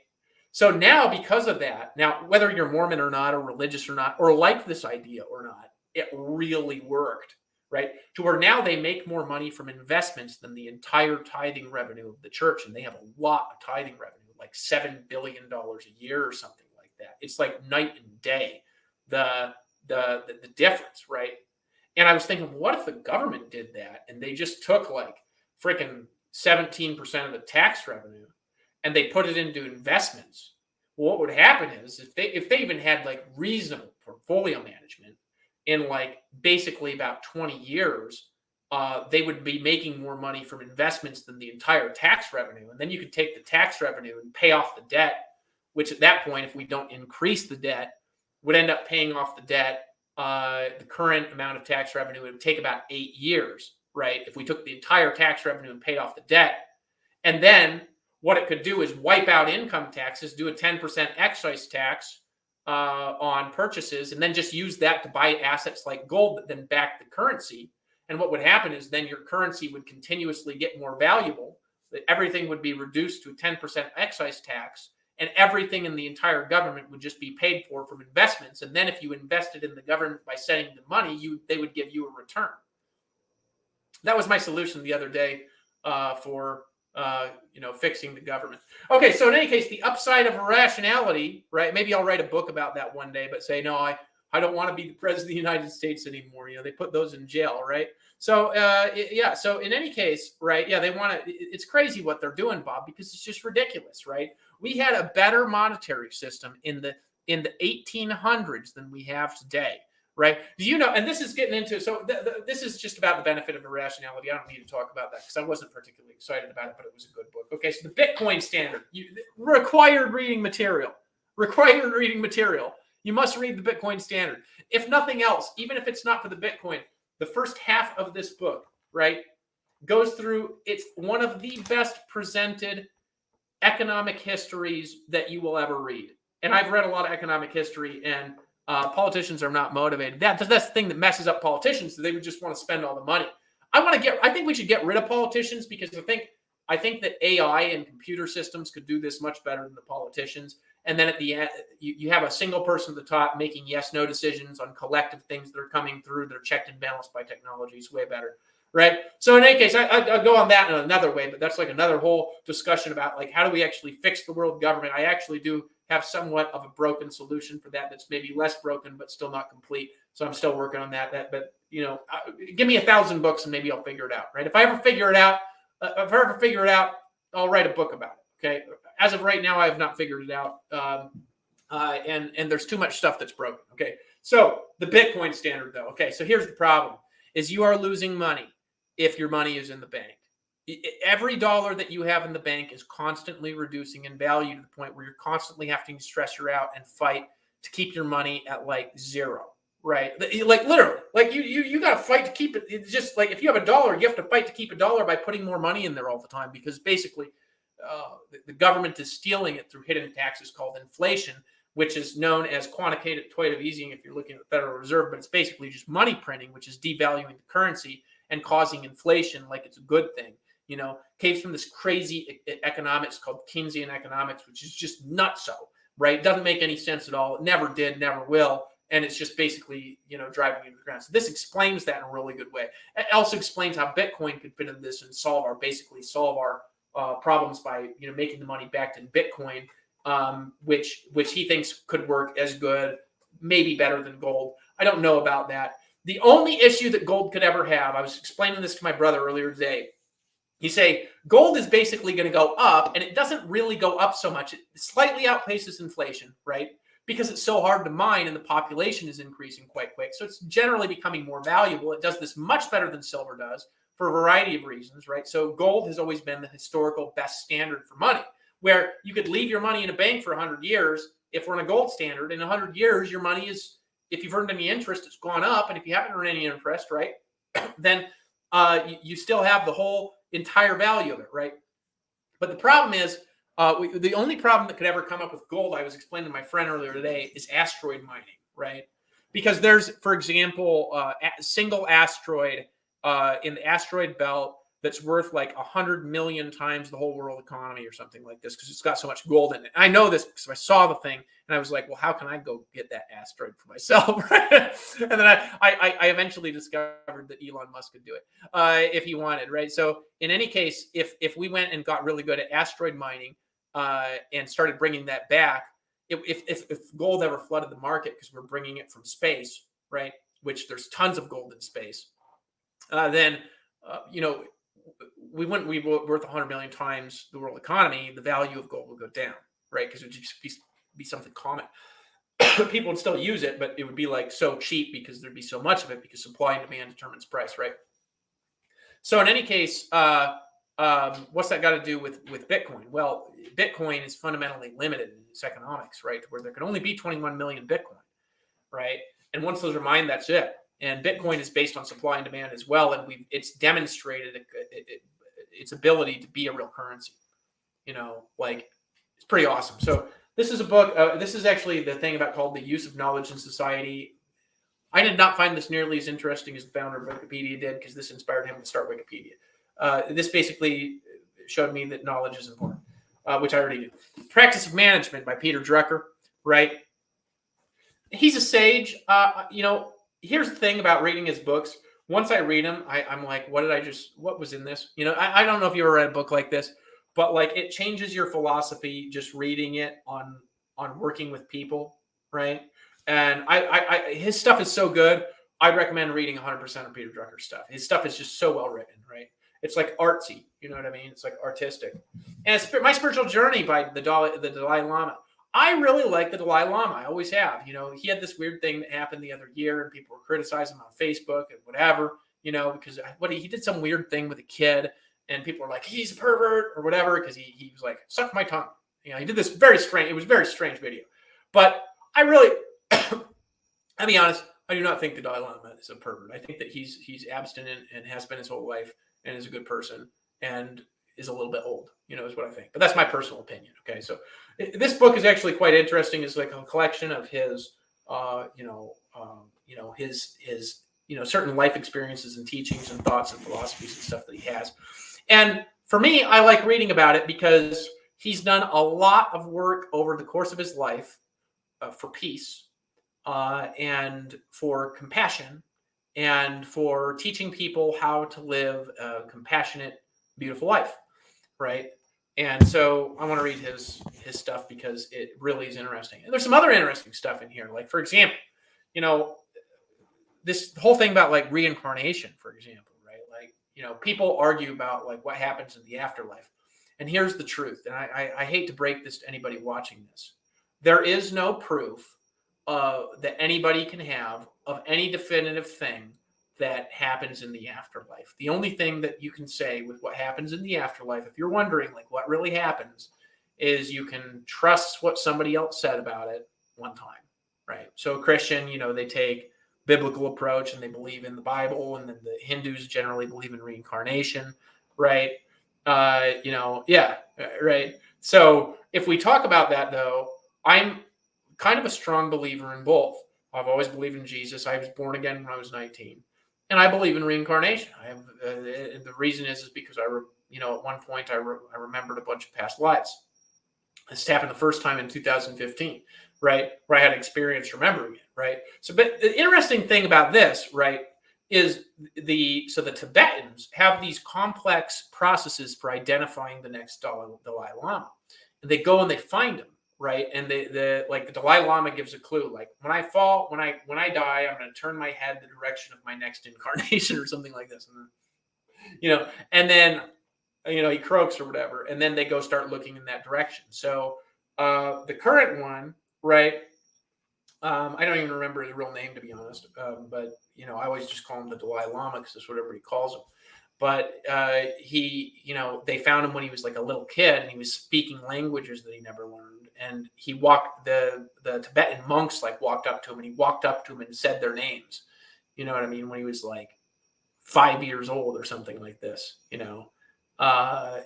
So now, because of that, now, whether you're Mormon or not, or religious or not, or like this idea or not, it really worked, right? To where now they make more money from investments than the entire tithing revenue of the church. And they have a lot of tithing revenue, like $7 billion a year or something like that. It's like night and day, the difference, right? And I was thinking, what if the government did that and they just took like freaking 17% of the tax revenue and they put it into investments? Well, what would happen is if they even had like reasonable portfolio management in like basically about 20 years, they would be making more money from investments than the entire tax revenue. And then you could take the tax revenue and pay off the debt, which at that point, if we don't increase the debt, would end up paying off the debt. The current amount of tax revenue, it would take about 8 years, right? If we took the entire tax revenue and paid off the debt. And then what it could do is wipe out income taxes, do a 10% excise tax on purchases, and then just use that to buy assets like gold that then back the currency. And what would happen is then your currency would continuously get more valuable. That everything would be reduced to a 10% excise tax, and everything in the entire government would just be paid for from investments. And then if you invested in the government by sending the money, they would give you a return. That was my solution the other day for fixing the government. Okay, so in any case, the upside of irrationality, right? Maybe I'll write a book about that one day, but say, no, I don't want to be the president of the United States anymore. They put those in jail, right? So, so in any case, right, they want to, it's crazy what they're doing, Bob, because it's just ridiculous, right? We had a better monetary system in the 1800s than we have today, right? Do you know, and this is getting into, so this is just about the benefit of irrationality. I don't need to talk about that because I wasn't particularly excited about it, but it was a good book. Okay, so the Bitcoin standard, required reading material. You must read the Bitcoin standard. If nothing else, even if it's not for the Bitcoin, the first half of this book, right, goes through, it's one of the best presented economic histories that you will ever read. And I've read a lot of economic history, and politicians are not motivated. That's the thing that messes up politicians. They would just want to spend all the money. I think we should get rid of politicians, because I think that AI and computer systems could do this much better than the politicians. And then at the end, you have a single person at the top making yes/no decisions on collective things that are coming through that are checked and balanced by technology. It's way better, right? So in any case, I'll go on that in another way, but that's like another whole discussion about like how do we actually fix the world government. I actually do have somewhat of a broken solution for that. That's maybe less broken, but still not complete. So I'm still working on that. But give me 1,000 books and maybe I'll figure it out, right? If I ever figure it out, I'll write a book about it. Okay. As of right now, I have not figured it out. And there's too much stuff that's broken. Okay. So the Bitcoin standard though. Okay. So here's the problem is you are losing money if your money is in the bank. Every dollar that you have in the bank is constantly reducing in value to the point where you're constantly having to stress you out and fight to keep your money at like zero, right? Like literally, like you got to fight to keep it. It's just like if you have $1, you have to fight to keep $1 by putting more money in there all the time, because basically the government is stealing it through hidden taxes called inflation, which is known as quantitative easing if you're looking at the Federal Reserve, but it's basically just money printing, which is devaluing the currency and causing inflation like it's a good thing. Came from this crazy economics called Keynesian economics, which is just nutso, right? It doesn't make any sense at all. It never did, never will. And it's just basically, driving you to the ground. So this explains that in a really good way. It also explains how Bitcoin could fit into this and solve our problems by, making the money backed in Bitcoin, which he thinks could work as good, maybe better than gold. I don't know about that. The only issue that gold could ever have, I was explaining this to my brother earlier today. You say gold is basically going to go up, and it doesn't really go up so much. It slightly outpaces inflation, right? Because it's so hard to mine and the population is increasing quite quick. So it's generally becoming more valuable. It does this much better than silver does for a variety of reasons, right? So gold has always been the historical best standard for money, where you could leave your money in a bank for 100 years. If we're in a gold standard, in 100 years, your money is, if you've earned any interest, it's gone up. And if you haven't earned any interest, right, then you still have the whole entire value of it, right? But the problem is, the only problem that could ever come up with gold, I was explaining to my friend earlier today, is asteroid mining, right? Because there's, for example, a single asteroid in the asteroid belt that's worth like 100 million times the whole world economy or something like this, because it's got so much gold in it. And I know this because I saw the thing and I was like, well, how can I go get that asteroid for myself? And then I eventually discovered that Elon Musk could do it if he wanted, right? So in any case, if we went and got really good at asteroid mining and started bringing that back, if gold ever flooded the market because we're bringing it from space, right? Which there's tons of gold in space, then we wouldn't be worth 100 million times the world economy. The value of gold would go down, right? Because it would just be something common. People would still use it, but it would be like so cheap because there'd be so much of it, because supply and demand determines price, right? So in any case, what's that got to do with Bitcoin? Well, Bitcoin is fundamentally limited in its economics, right? Where there can only be 21 million Bitcoin, right? And once those are mined, that's it. And Bitcoin is based on supply and demand as well, and it's demonstrated its ability to be a real currency. Like, it's pretty awesome. So this is a book. This is actually the thing about called The Use of Knowledge in Society. I did not find this nearly as interesting as the founder of Wikipedia did, because this inspired him to start Wikipedia. This basically showed me that knowledge is important, which I already knew. Practice of Management by Peter Drucker, right? He's a sage. Here's the thing about reading his books. Once I read them, I'm like, what was in this? I don't know if you ever read a book like this, but like it changes your philosophy just reading it on working with people, right? And his stuff is so good. I'd recommend reading 100% of Peter Drucker's stuff. His stuff is just so well written, right? It's like artsy, you know what I mean? It's like artistic. And it's My Spiritual Journey by the Dalai Lama. I really like the Dalai Lama. I always have. He had this weird thing that happened the other year, and people were criticizing him on Facebook and whatever, because he did some weird thing with a kid, and people were like, he's a pervert or whatever, because he was like, suck my tongue. He did this very strange. It was a very strange video. But I really, I'll be honest, I do not think the Dalai Lama is a pervert. I think that he's abstinent and has been his whole life, and is a good person, and is a little bit old, is what I think. But that's my personal opinion. Okay, so this book is actually quite interesting. It's like a collection of his, his certain life experiences and teachings and thoughts and philosophies and stuff that he has. And for me, I like reading about it because he's done a lot of work over the course of his life for peace and for compassion and for teaching people how to live a compassionate, beautiful life, right? And so I want to read his stuff because it really is interesting. And there's some other interesting stuff in here. Like, for example, this whole thing about like reincarnation, for example, right? Like, people argue about like what happens in the afterlife. And here's the truth. And I hate to break this to anybody watching this. There is no proof that anybody can have of any definitive thing that happens in the afterlife. The only thing that you can say with what happens in the afterlife, if you're wondering like what really happens, is you can trust what somebody else said about it one time, right? So a Christian, they take biblical approach and they believe in the Bible, and then the Hindus generally believe in reincarnation, right? Right. So if we talk about that though, I'm kind of a strong believer in both. I've always believed in Jesus. I was born again when I was 19. And I believe in reincarnation. The reason is because at one point I remembered a bunch of past lives. This happened the first time in 2015, right? Where I had experience remembering it, right? So, but the interesting thing about this, right, is the Tibetans have these complex processes for identifying the next Dalai Lama. And they go and they find him, right? And the Dalai Lama gives a clue. Like, when I die, I'm going to turn my head the direction of my next incarnation or something like this. And then, he croaks or whatever. And then they go start looking in that direction. So the current one, right? I don't even remember his real name, to be honest. But, I always just call him the Dalai Lama because that's what everybody calls him. But they found him when he was like a little kid, and he was speaking languages that he never learned. And he walked, the Tibetan monks walked up to him, and he walked up to him and said their names. You know what I mean? When he was like 5 years old or something like this,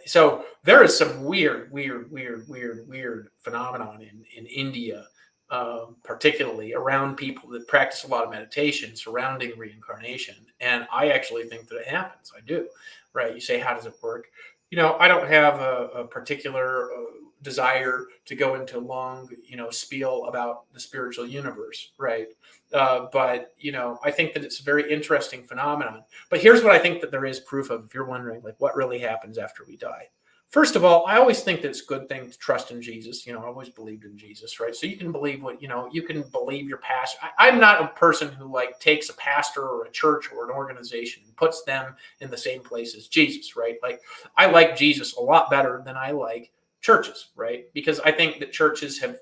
So there is some weird phenomenon in India particularly around people that practice a lot of meditation surrounding reincarnation. And I actually think that it happens. I do, right? You say, how does it work? I don't have a particular desire to go into a long, spiel about the spiritual universe, right? But I think that it's a very interesting phenomenon. But here's what I think that there is proof of, if you're wondering, like, what really happens after we die. First of all, I always think that it's a good thing to trust in Jesus. I've always believed in Jesus, right? So you can believe you can believe your pastor. I'm not a person who takes a pastor or a church or an organization and puts them in the same place as Jesus, right? Like, I like Jesus a lot better than I like churches, right? Because I think that churches have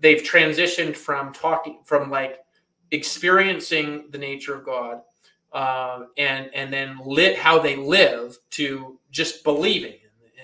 they've transitioned from experiencing the nature of God, and then how they live to just believing,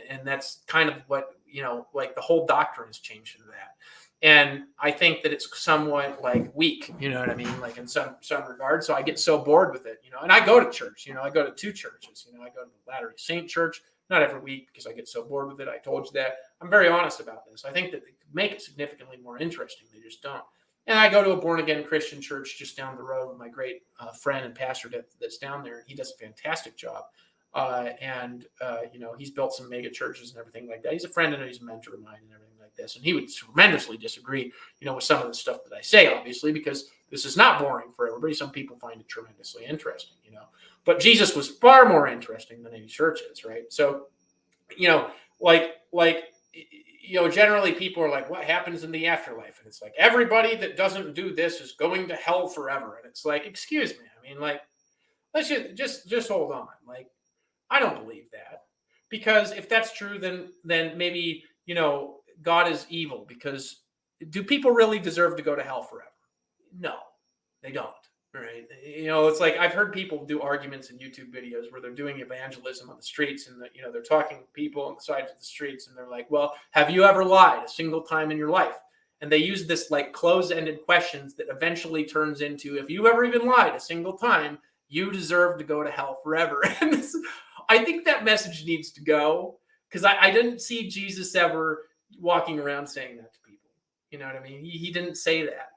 and that's kind of what the whole doctrine has changed into that. And I think that it's somewhat weak, you know what I mean, in some regard. So I get so bored with it, and I go to church, I go to two churches, I go to the Latter-day Saint Church, not every week because I get so bored with it. I told you that. I'm very honest about this. I think that they could make it significantly more interesting. They just don't. And I go to a born-again Christian church just down the road with my great friend and pastor that's down there. He does a fantastic job. He's built some mega churches and everything like that. He's a friend and he's a mentor of mine and everything like this. And he would tremendously disagree, with some of the stuff that I say, obviously, because this is not boring for everybody. Some people find it tremendously interesting, But Jesus was far more interesting than any church is, right? So, generally people are like, what happens in the afterlife? And it's like, everybody that doesn't do this is going to hell forever. And it's like, excuse me. I mean, let's just hold on. I don't believe that, because if that's true, then maybe, God is evil, because do people really deserve to go to hell forever? No, they don't. Right. It's like, I've heard people do arguments in YouTube videos where they're doing evangelism on the streets, and they're talking to people on the sides of the streets, and they're like, well, have you ever lied a single time in your life? And they use this closed-ended questions that eventually turns into, if you ever even lied a single time, you deserve to go to hell forever. And I think that message needs to go, because I didn't see Jesus ever walking around saying that to people. You know what I mean? He didn't say that.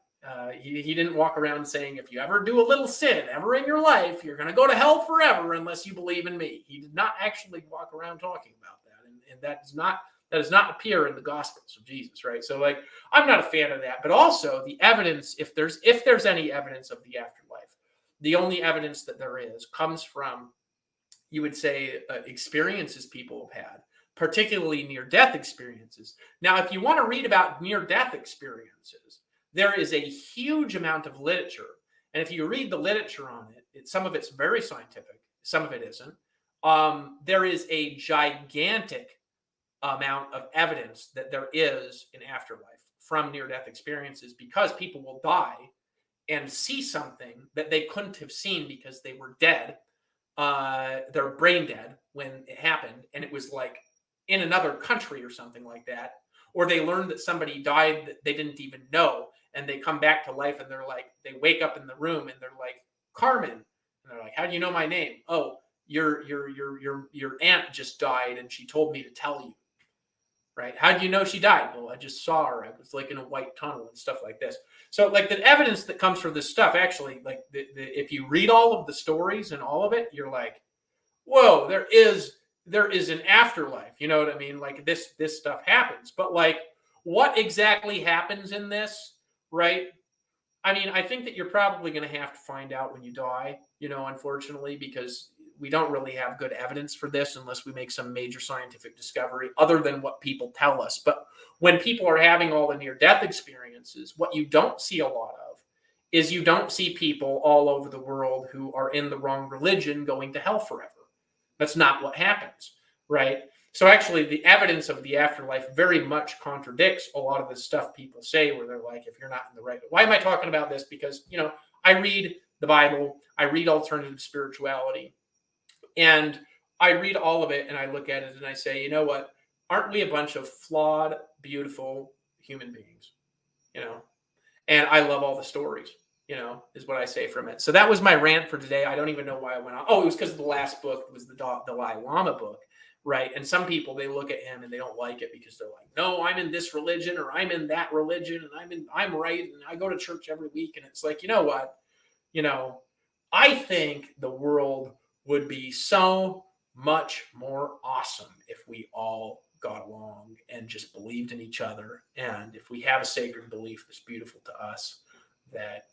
He didn't walk around saying, if you ever do a little sin ever in your life, you're going to go to hell forever unless you believe in me. He did not actually walk around talking about that. And that does not appear in the Gospels of Jesus, right? So I'm not a fan of that. But also the evidence, if there's any evidence of the afterlife, the only evidence that there is comes from, you would say, experiences people have had, particularly near-death experiences. Now, if you want to read about near-death experiences, there is a huge amount of literature. And if you read the literature on it, some of it's very scientific, some of it isn't. There is a gigantic amount of evidence that there is an afterlife from near-death experiences, because people will die and see something that they couldn't have seen because they were dead. They're brain dead when it happened, and it was in another country or something like that. Or they learned that somebody died that they didn't even know, and they come back to life, and they wake up in the room, and they're like, Carmen, and they're like, how do you know my name? Oh, your aunt just died, and she told me to tell you. Right? How do you know she died? Well, I just saw her. I was in a white tunnel and stuff like this. So the evidence that comes from this stuff, actually, if you read all of the stories and all of it, you're like, whoa, there is an afterlife. You know what I mean? This stuff happens. But what exactly happens in this, right? I mean, I think that you're probably going to have to find out when you die, unfortunately, because we don't really have good evidence for this unless we make some major scientific discovery other than what people tell us. But when people are having all the near-death experiences, what you don't see a lot of is you don't see people all over the world who are in the wrong religion going to hell forever. That's not what happens, right? So actually, the evidence of the afterlife very much contradicts a lot of the stuff people say, where they're like, if you're not in the right... Why am I talking about this? Because, I read the Bible, I read alternative spirituality, and I read all of it, and I look at it, and I say, you know what? Aren't we a bunch of flawed, beautiful human beings? And I love all the stories, is what I say from it. So that was my rant for today. I don't even know why I went on. Oh, it was because the last book was the Dalai Lama book, right? And some people, they look at him and they don't like it because they're like, no, I'm in this religion or I'm in that religion and I'm right and I go to church every week. And it's like, you know what? I think the world would be so much more awesome if we all got along and just believed in each other. And if we have a sacred belief that's beautiful to us, that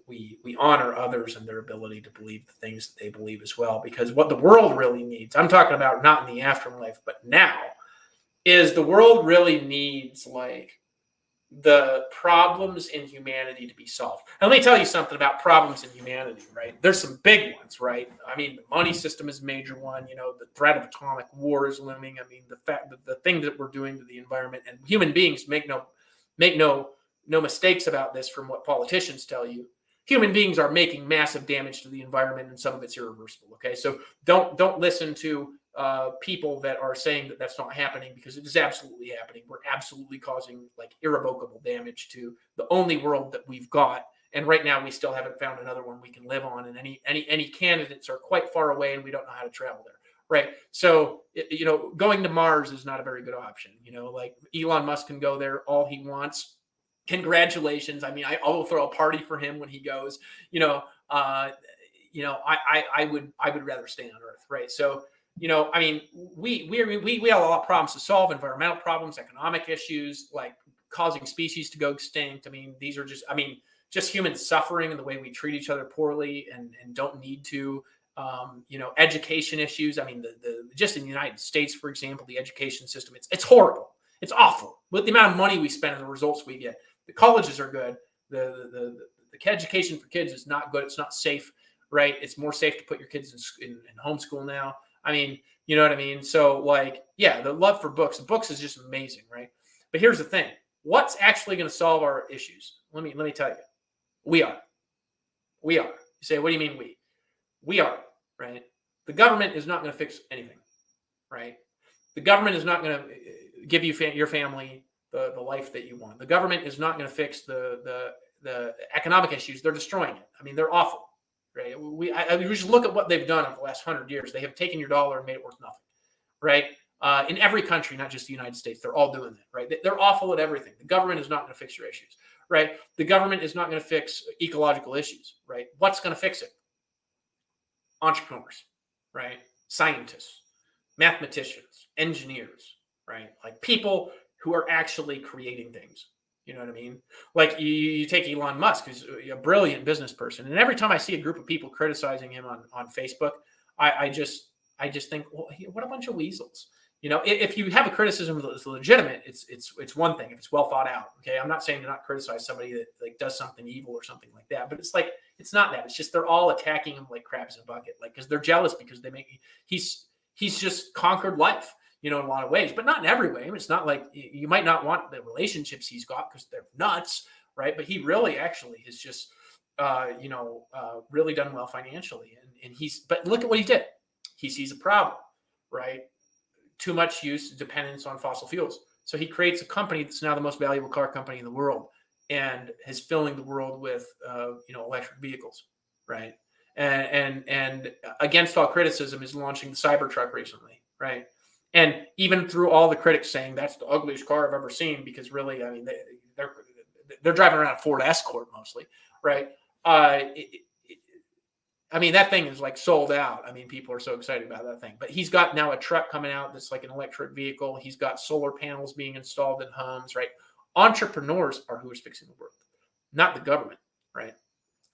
we honor others and their ability to believe the things that they believe as well. Because what the world really needs, I'm talking about not in the afterlife, but now, is the world really needs like the problems in humanity to be solved. And let me tell you something about problems in humanity, right? There's some big ones, right? I mean, the money system is a major one. The threat of atomic war is looming. I mean, the fact that the things that we're doing to the environment, and human beings make no mistakes about this from what politicians tell you. Human beings are making massive damage to the environment, and some of it's irreversible. Okay, so don't listen to people that are saying that that's not happening, because it is absolutely happening. We're absolutely causing like irrevocable damage to the only world that we've got, and right now we still haven't found another one we can live on. And any candidates are quite far away, and we don't know how to travel there. Right. So, going to Mars is not a very good option. Like Elon Musk can go there all he wants. Congratulations. I mean, I will throw a party for him when he goes. I would rather stay on Earth. Right. So, I mean, we have a lot of problems to solve: environmental problems, economic issues, like causing species to go extinct. I mean, these are just human suffering and the way we treat each other poorly and don't need to. Education issues. I mean, the just in the United States, for example, the education system, it's horrible. It's awful. With the amount of money we spend and the results we get. The colleges are good. The education for kids is not good. It's not safe, right? It's more safe to put your kids in homeschool now. I mean, you know what I mean? So like, yeah, the love for books. Books is just amazing, right? But here's the thing. What's actually going to solve our issues? Let me tell you. We are. You say, what do you mean we? We are, right? The government is not going to fix anything, right? The government is not going to give you your family the life that you want. The government is not going to fix the economic issues. They're destroying it. I mean, they're awful, right? We just look at what they've done over the last 100 years. They have taken your dollar and made it worth nothing, right? In every country, not just the United States, they're all doing that, right? They're awful at everything. The government is not going to fix your issues, right? The government is not going to fix ecological issues, right? What's going to fix it? Entrepreneurs, right? Scientists, mathematicians, engineers, right? Like people who are actually creating things. You know what I mean? Like you take Elon Musk, who's a brilliant business person. And every time I see a group of people criticizing him on Facebook, I just think, well, what a bunch of weasels. If you have a criticism that's legitimate, it's one thing if it's well thought out. Okay, I'm not saying to not criticize somebody that like does something evil or something like that, but it's like it's not that. It's just they're all attacking him like crabs in a bucket, like because they're jealous because he's just conquered life, in a lot of ways, but not in every way. I mean, it's not like you might not want the relationships he's got because they're nuts, right? But he really actually has just really done well financially, but look at what he did. He sees a problem, right? Too much dependence on fossil fuels. So he creates a company that's now the most valuable car company in the world and is filling the world with, electric vehicles, right? And against all criticism is launching the Cybertruck recently, right? And even through all the critics saying that's the ugliest car I've ever seen, because really, I mean, they're driving around a Ford Escort mostly, right? I mean, that thing is like sold out. I mean, people are so excited about that thing. But he's got now a truck coming out that's like an electric vehicle. He's got solar panels being installed in homes, right? Entrepreneurs are who is fixing the world, not the government, right?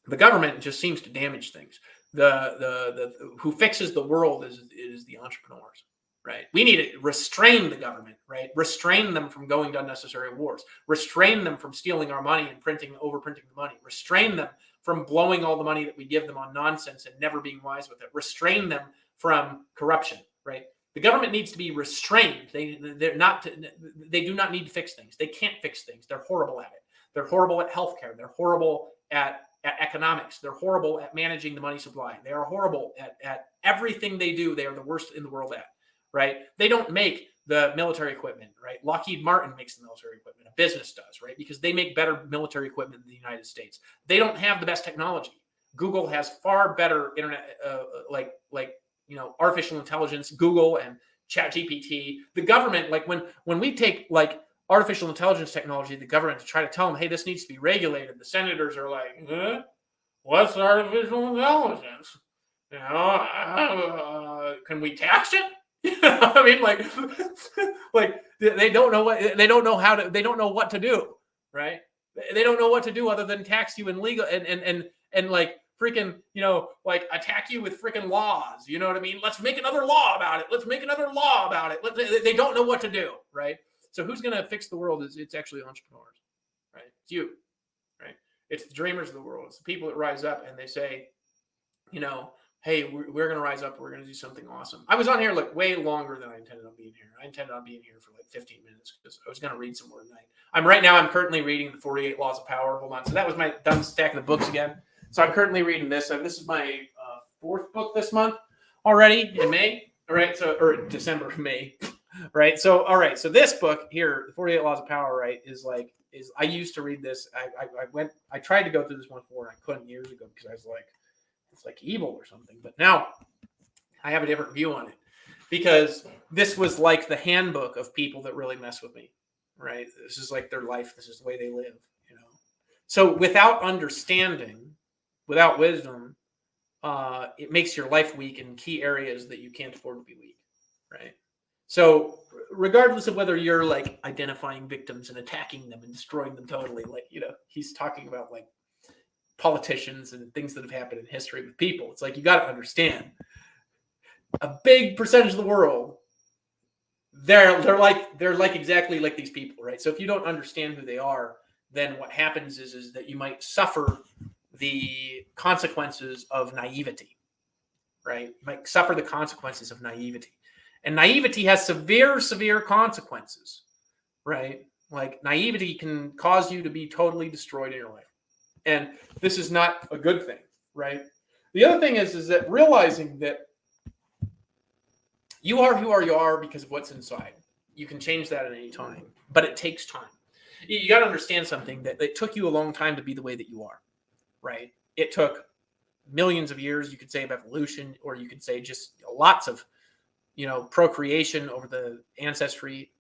The government just seems to damage things. The who fixes the world is the entrepreneurs, right? We need to restrain the government, right? Restrain them from going to unnecessary wars. Restrain them from stealing our money and overprinting the money. Restrain them from blowing all the money that we give them on nonsense and never being wise with it. Restrain them from corruption, right? The government needs to be restrained. They do not need to fix things. They can't fix things. They're horrible at it. They're horrible at healthcare. They're horrible at economics. They're horrible at managing the money supply. They are horrible at everything they do. They are the worst in the world at, right? They don't make the military equipment, right? Lockheed Martin makes the military equipment. A business does, right? Because they make better military equipment in the United States. They don't have the best technology. Google has far better internet, artificial intelligence. Google and ChatGPT, the government, like when we take like artificial intelligence technology, the government to try to tell them, hey, this needs to be regulated. The senators are like, what's artificial intelligence? You know, can we tax it? I mean, like they don't know they don't know what to do, right? They don't know what to do other than tax you and legal and like freaking, like attack you with freaking laws. You know what I mean? Let's make another law about it. Let's make another law about it. They don't know what to do, right? So who's going to fix the world? It's actually entrepreneurs, right? It's you, right? It's the dreamers of the world. It's the people that rise up and they say, hey, we're going to rise up. We're going to do something awesome. I was on here like way longer than I intended on being here. I intended on being here for like 15 minutes because I was going to read some more tonight. I'm currently reading the 48 Laws of Power. Hold on. So that was my done stacking the books again. So I'm currently reading this. This is my fourth book this month already in May. All right. Or December, May. Right. So, all right. So this book here, the 48 Laws of Power, right, is I used to read this. I tried to go through this one before and I couldn't years ago because I was like, it's like evil or something. But now I have a different view on it because this was like the handbook of people that really mess with me, right? This is like their life. This is the way they live, So without understanding, without wisdom, it makes your life weak in key areas that you can't afford to be weak, right? So regardless of whether you're like identifying victims and attacking them and destroying them totally, like, he's talking about like politicians and things that have happened in history with people. It's like, you got to understand a big percentage of the world, they're like exactly like these people, right? So if you don't understand who they are, then what happens is that you might suffer the consequences of naivety, right? You might suffer the consequences of naivety. And naivety has severe consequences, right? Like naivety can cause you to be totally destroyed in your life. And this is not a good thing, right? The other thing is that realizing that you are who you are because of what's inside. You can change that at any time, but it takes time. You got to understand something, that it took you a long time to be the way that you are, right? It took millions of years, you could say, of evolution, or you could say just lots of, procreation over the ancestry.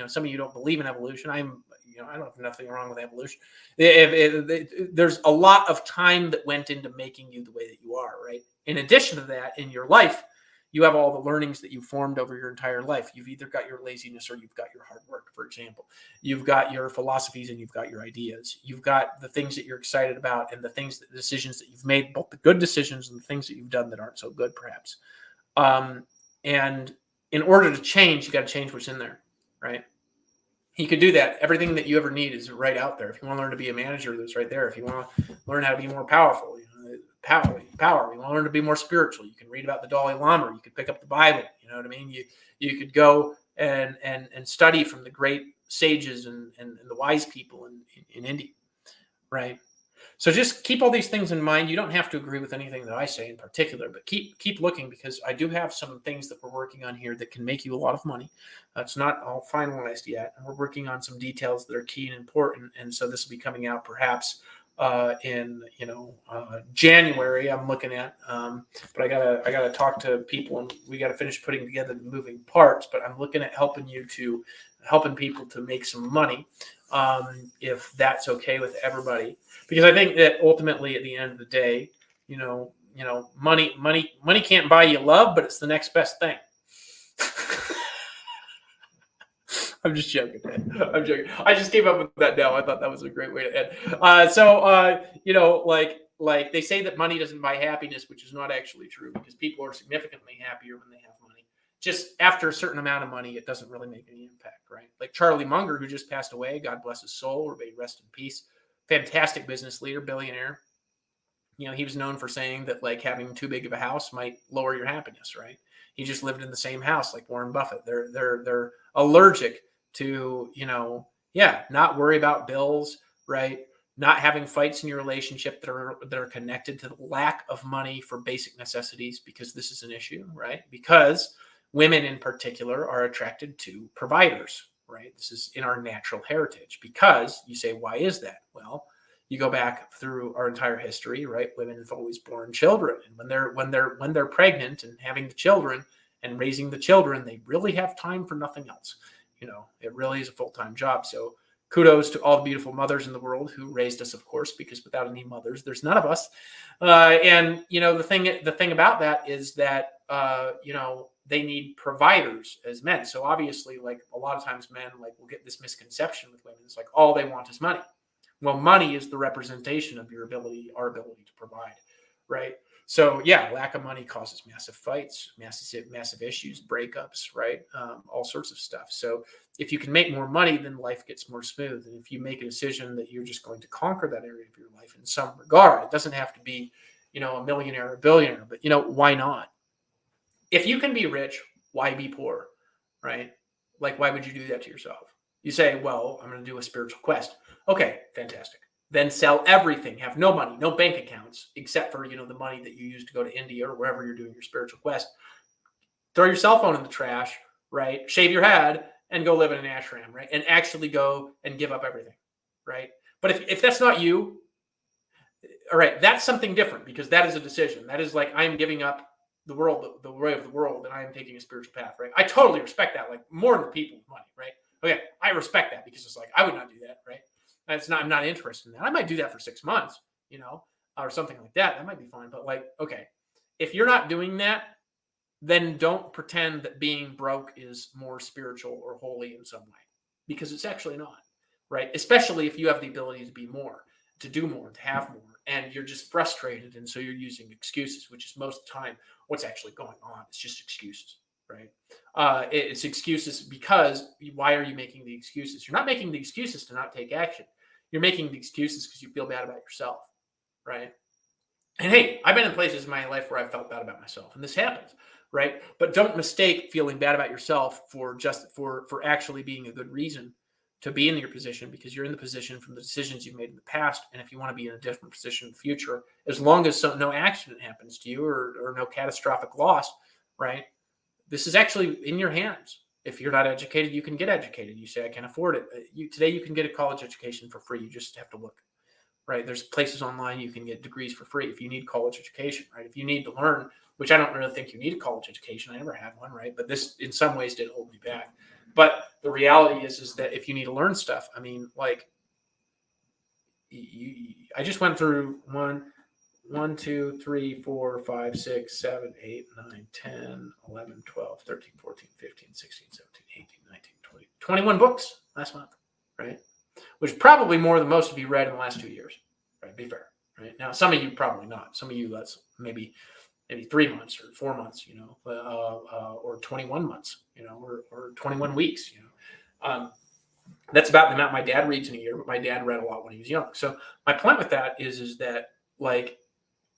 Some of you don't believe in evolution. I don't have nothing wrong with evolution. There's a lot of time that went into making you the way that you are, right? In addition to that, in your life, you have all the learnings that you formed over your entire life. You've either got your laziness or you've got your hard work, for example. You've got your philosophies and you've got your ideas. You've got the things that you're excited about and the decisions that you've made, both the good decisions and the things that you've done that aren't so good, perhaps. And in order to change, you got to change what's in there, right? You could do that. Everything that you ever need is right out there. If you want to learn to be a manager, that's right there. If you want to learn how to be more powerful, power. You want to learn to be more spiritual, you can read about the Dalai Lama. You could pick up the Bible. You know what I mean? You could go and study from the great sages and the wise people in India, right? So just keep all these things in mind. You don't have to agree with anything that I say in particular, but keep looking, because I do have some things that we're working on here that can make you a lot of money. It's not all finalized yet. We're working on some details that are key and important, and so this will be coming out perhaps in January. I'm looking at, but I gotta talk to people, and we gotta finish putting together the moving parts. But I'm looking at helping people to make some money, if that's okay with everybody. Because I think that ultimately, at the end of the day, money can't buy you love, but it's the next best thing. I'm just joking, man. I'm joking. I just came up with that now. I thought that was a great way to end. Like they say that money doesn't buy happiness, which is not actually true, because people are significantly happier when they have money. Just after a certain amount of money, it doesn't really make any impact, right? Like Charlie Munger, who just passed away, God bless his soul, or may rest in peace. Fantastic business leader, billionaire. He was known for saying that like having too big of a house might lower your happiness, right? He just lived in the same house like Warren Buffett. They're allergic to, not worry about bills, right? Not having fights in your relationship that are connected to the lack of money for basic necessities, because this is an issue, right? Because women in particular are attracted to providers, right? This is in our natural heritage. Because you say, why is that? Well, you go back through our entire history, right? Women have always born children, and when they're pregnant and having the children, and raising the children, they really have time for nothing else. It really is a full-time job. So kudos to all the beautiful mothers in the world who raised us, of course, because without any mothers, there's none of us. And the thing about that is that they need providers as men. So obviously, like a lot of times, men will get this misconception with women. It's like all they want is money. Well, money is the representation of our ability to provide, right? So yeah, lack of money causes massive fights, massive issues, breakups, right? All sorts of stuff. So if you can make more money, then life gets more smooth. And if you make a decision that you're just going to conquer that area of your life in some regard, it doesn't have to be, a millionaire or a billionaire, but why not? If you can be rich, why be poor, right? Like, why would you do that to yourself? You say, well, I'm going to do a spiritual quest. Okay, fantastic. Then sell everything, have no money, no bank accounts, except for, the money that you use to go to India or wherever you're doing your spiritual quest. Throw your cell phone in the trash, right? Shave your head and go live in an ashram, right? And actually go and give up everything, right? But if that's not you, all right, that's something different, because that is a decision. That is like, I'm giving up the world, the way of the world, and I am taking a spiritual path, right? I totally respect that, like more than the people with money, right? Okay, I respect that, because it's like, I would not do that, right? I'm not interested in that. I might do that for 6 months, or something like that. That might be fine. But like, okay, if you're not doing that, then don't pretend that being broke is more spiritual or holy in some way, because it's actually not, right? Especially if you have the ability to be more, to do more, to have more, and you're just frustrated. And so you're using excuses, which is most of the time what's actually going on. It's just excuses, right? It's excuses because why are you making the excuses? You're not making the excuses to not take action. You're making the excuses because you feel bad about yourself, right? And hey, I've been in places in my life where I felt bad about myself, and this happens, right? But don't mistake feeling bad about yourself for actually being a good reason to be in your position, because you're in the position from the decisions you've made in the past. And if you want to be in a different position in the future, as long as no accident happens to you or no catastrophic loss, right? This is actually in your hands. If you're not educated, you can get educated. You say, I can't afford it. Today you can get a college education for free. You just have to look, right? There's places online you can get degrees for free if you need college education, right? If you need to learn, which I don't really think you need a college education. I never had one, right? But this in some ways did hold me back. But the reality is that if you need to learn stuff, I mean, like, I just went through 1, 2, 3, 4, 5, 6, 7, 8, 9, 10, 11, 12, 13, 14, 15, 16, 17, 18, 19, 20, 21 books last month, right? Which is probably more than most of you read in the last 2 years, right? Be fair, right? Now, some of you probably not. Some of you, that's maybe 3 months or 4 months, or 21 months, or 21 weeks, That's about the amount my dad reads in a year, but my dad read a lot when he was young. So my point with that is that, like,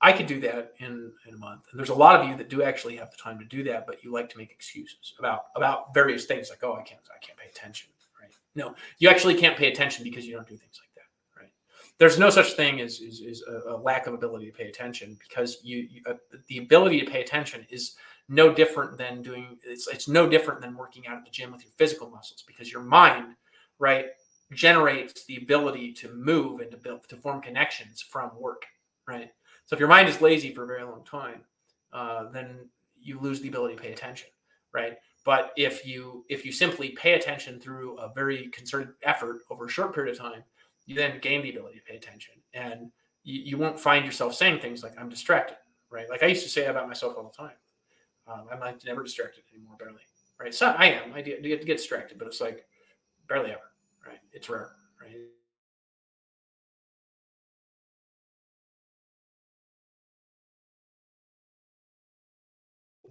I could do that in a month. And there's a lot of you that do actually have the time to do that, but you like to make excuses about various things, like, oh, I can't pay attention, right? No, you actually can't pay attention because you don't do things like that, right? There's no such thing as a lack of ability to pay attention, because the ability to pay attention is no different than it's no different than working out at the gym with your physical muscles, because your mind, right, generates the ability to move and to form connections from work, right? So if your mind is lazy for a very long time, then you lose the ability to pay attention, right? But if you simply pay attention through a very concerted effort over a short period of time, you then gain the ability to pay attention, and you won't find yourself saying things like, I'm distracted, right? Like I used to say about myself all the time. I'm like never distracted anymore, barely, right? So I am. I get distracted, but it's like barely ever, right? It's rare, right?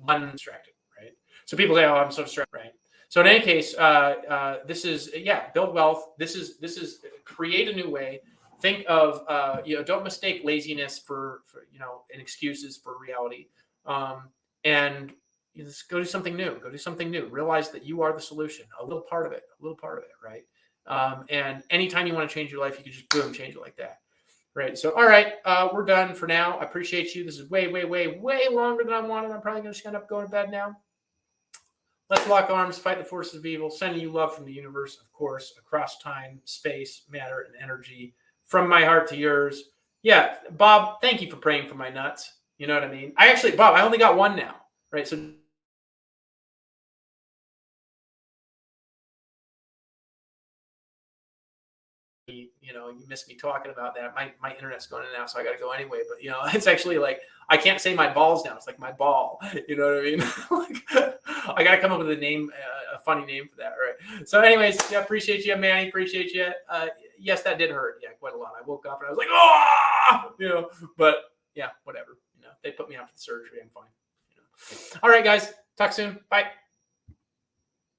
One distracted, right? So people say, "Oh, I'm so distracted," right? So in any case, this is build wealth. This is create a new way. Think of don't mistake laziness for and excuses for reality, and just go do something new. Go do something new. Realize that you are the solution. A little part of it. Right? And anytime you want to change your life, you can just boom, change it like that. Right. So, all right, we're done for now. I appreciate you. This is way, way, way, way longer than I wanted. I'm probably going to end up going to bed now. Let's lock arms, fight the forces of evil, sending you love from the universe, of course, across time, space, matter, and energy, from my heart to yours. Yeah, Bob, thank you for praying for my nuts. You know what I mean? Bob, I only got one now. Right. So you missed me talking about that. My internet's going in and out, so I got to go anyway. But it's actually like I can't say my balls now. It's like my ball. You know what I mean? Like, I got to come up with a name, a funny name for that, right? So, anyways, yeah, appreciate you, Manny. Appreciate you. Yes, that did hurt. Yeah, quite a lot. I woke up and I was like, oh, but yeah, whatever. They put me out for the surgery. I'm fine. All right, guys. Talk soon. Bye.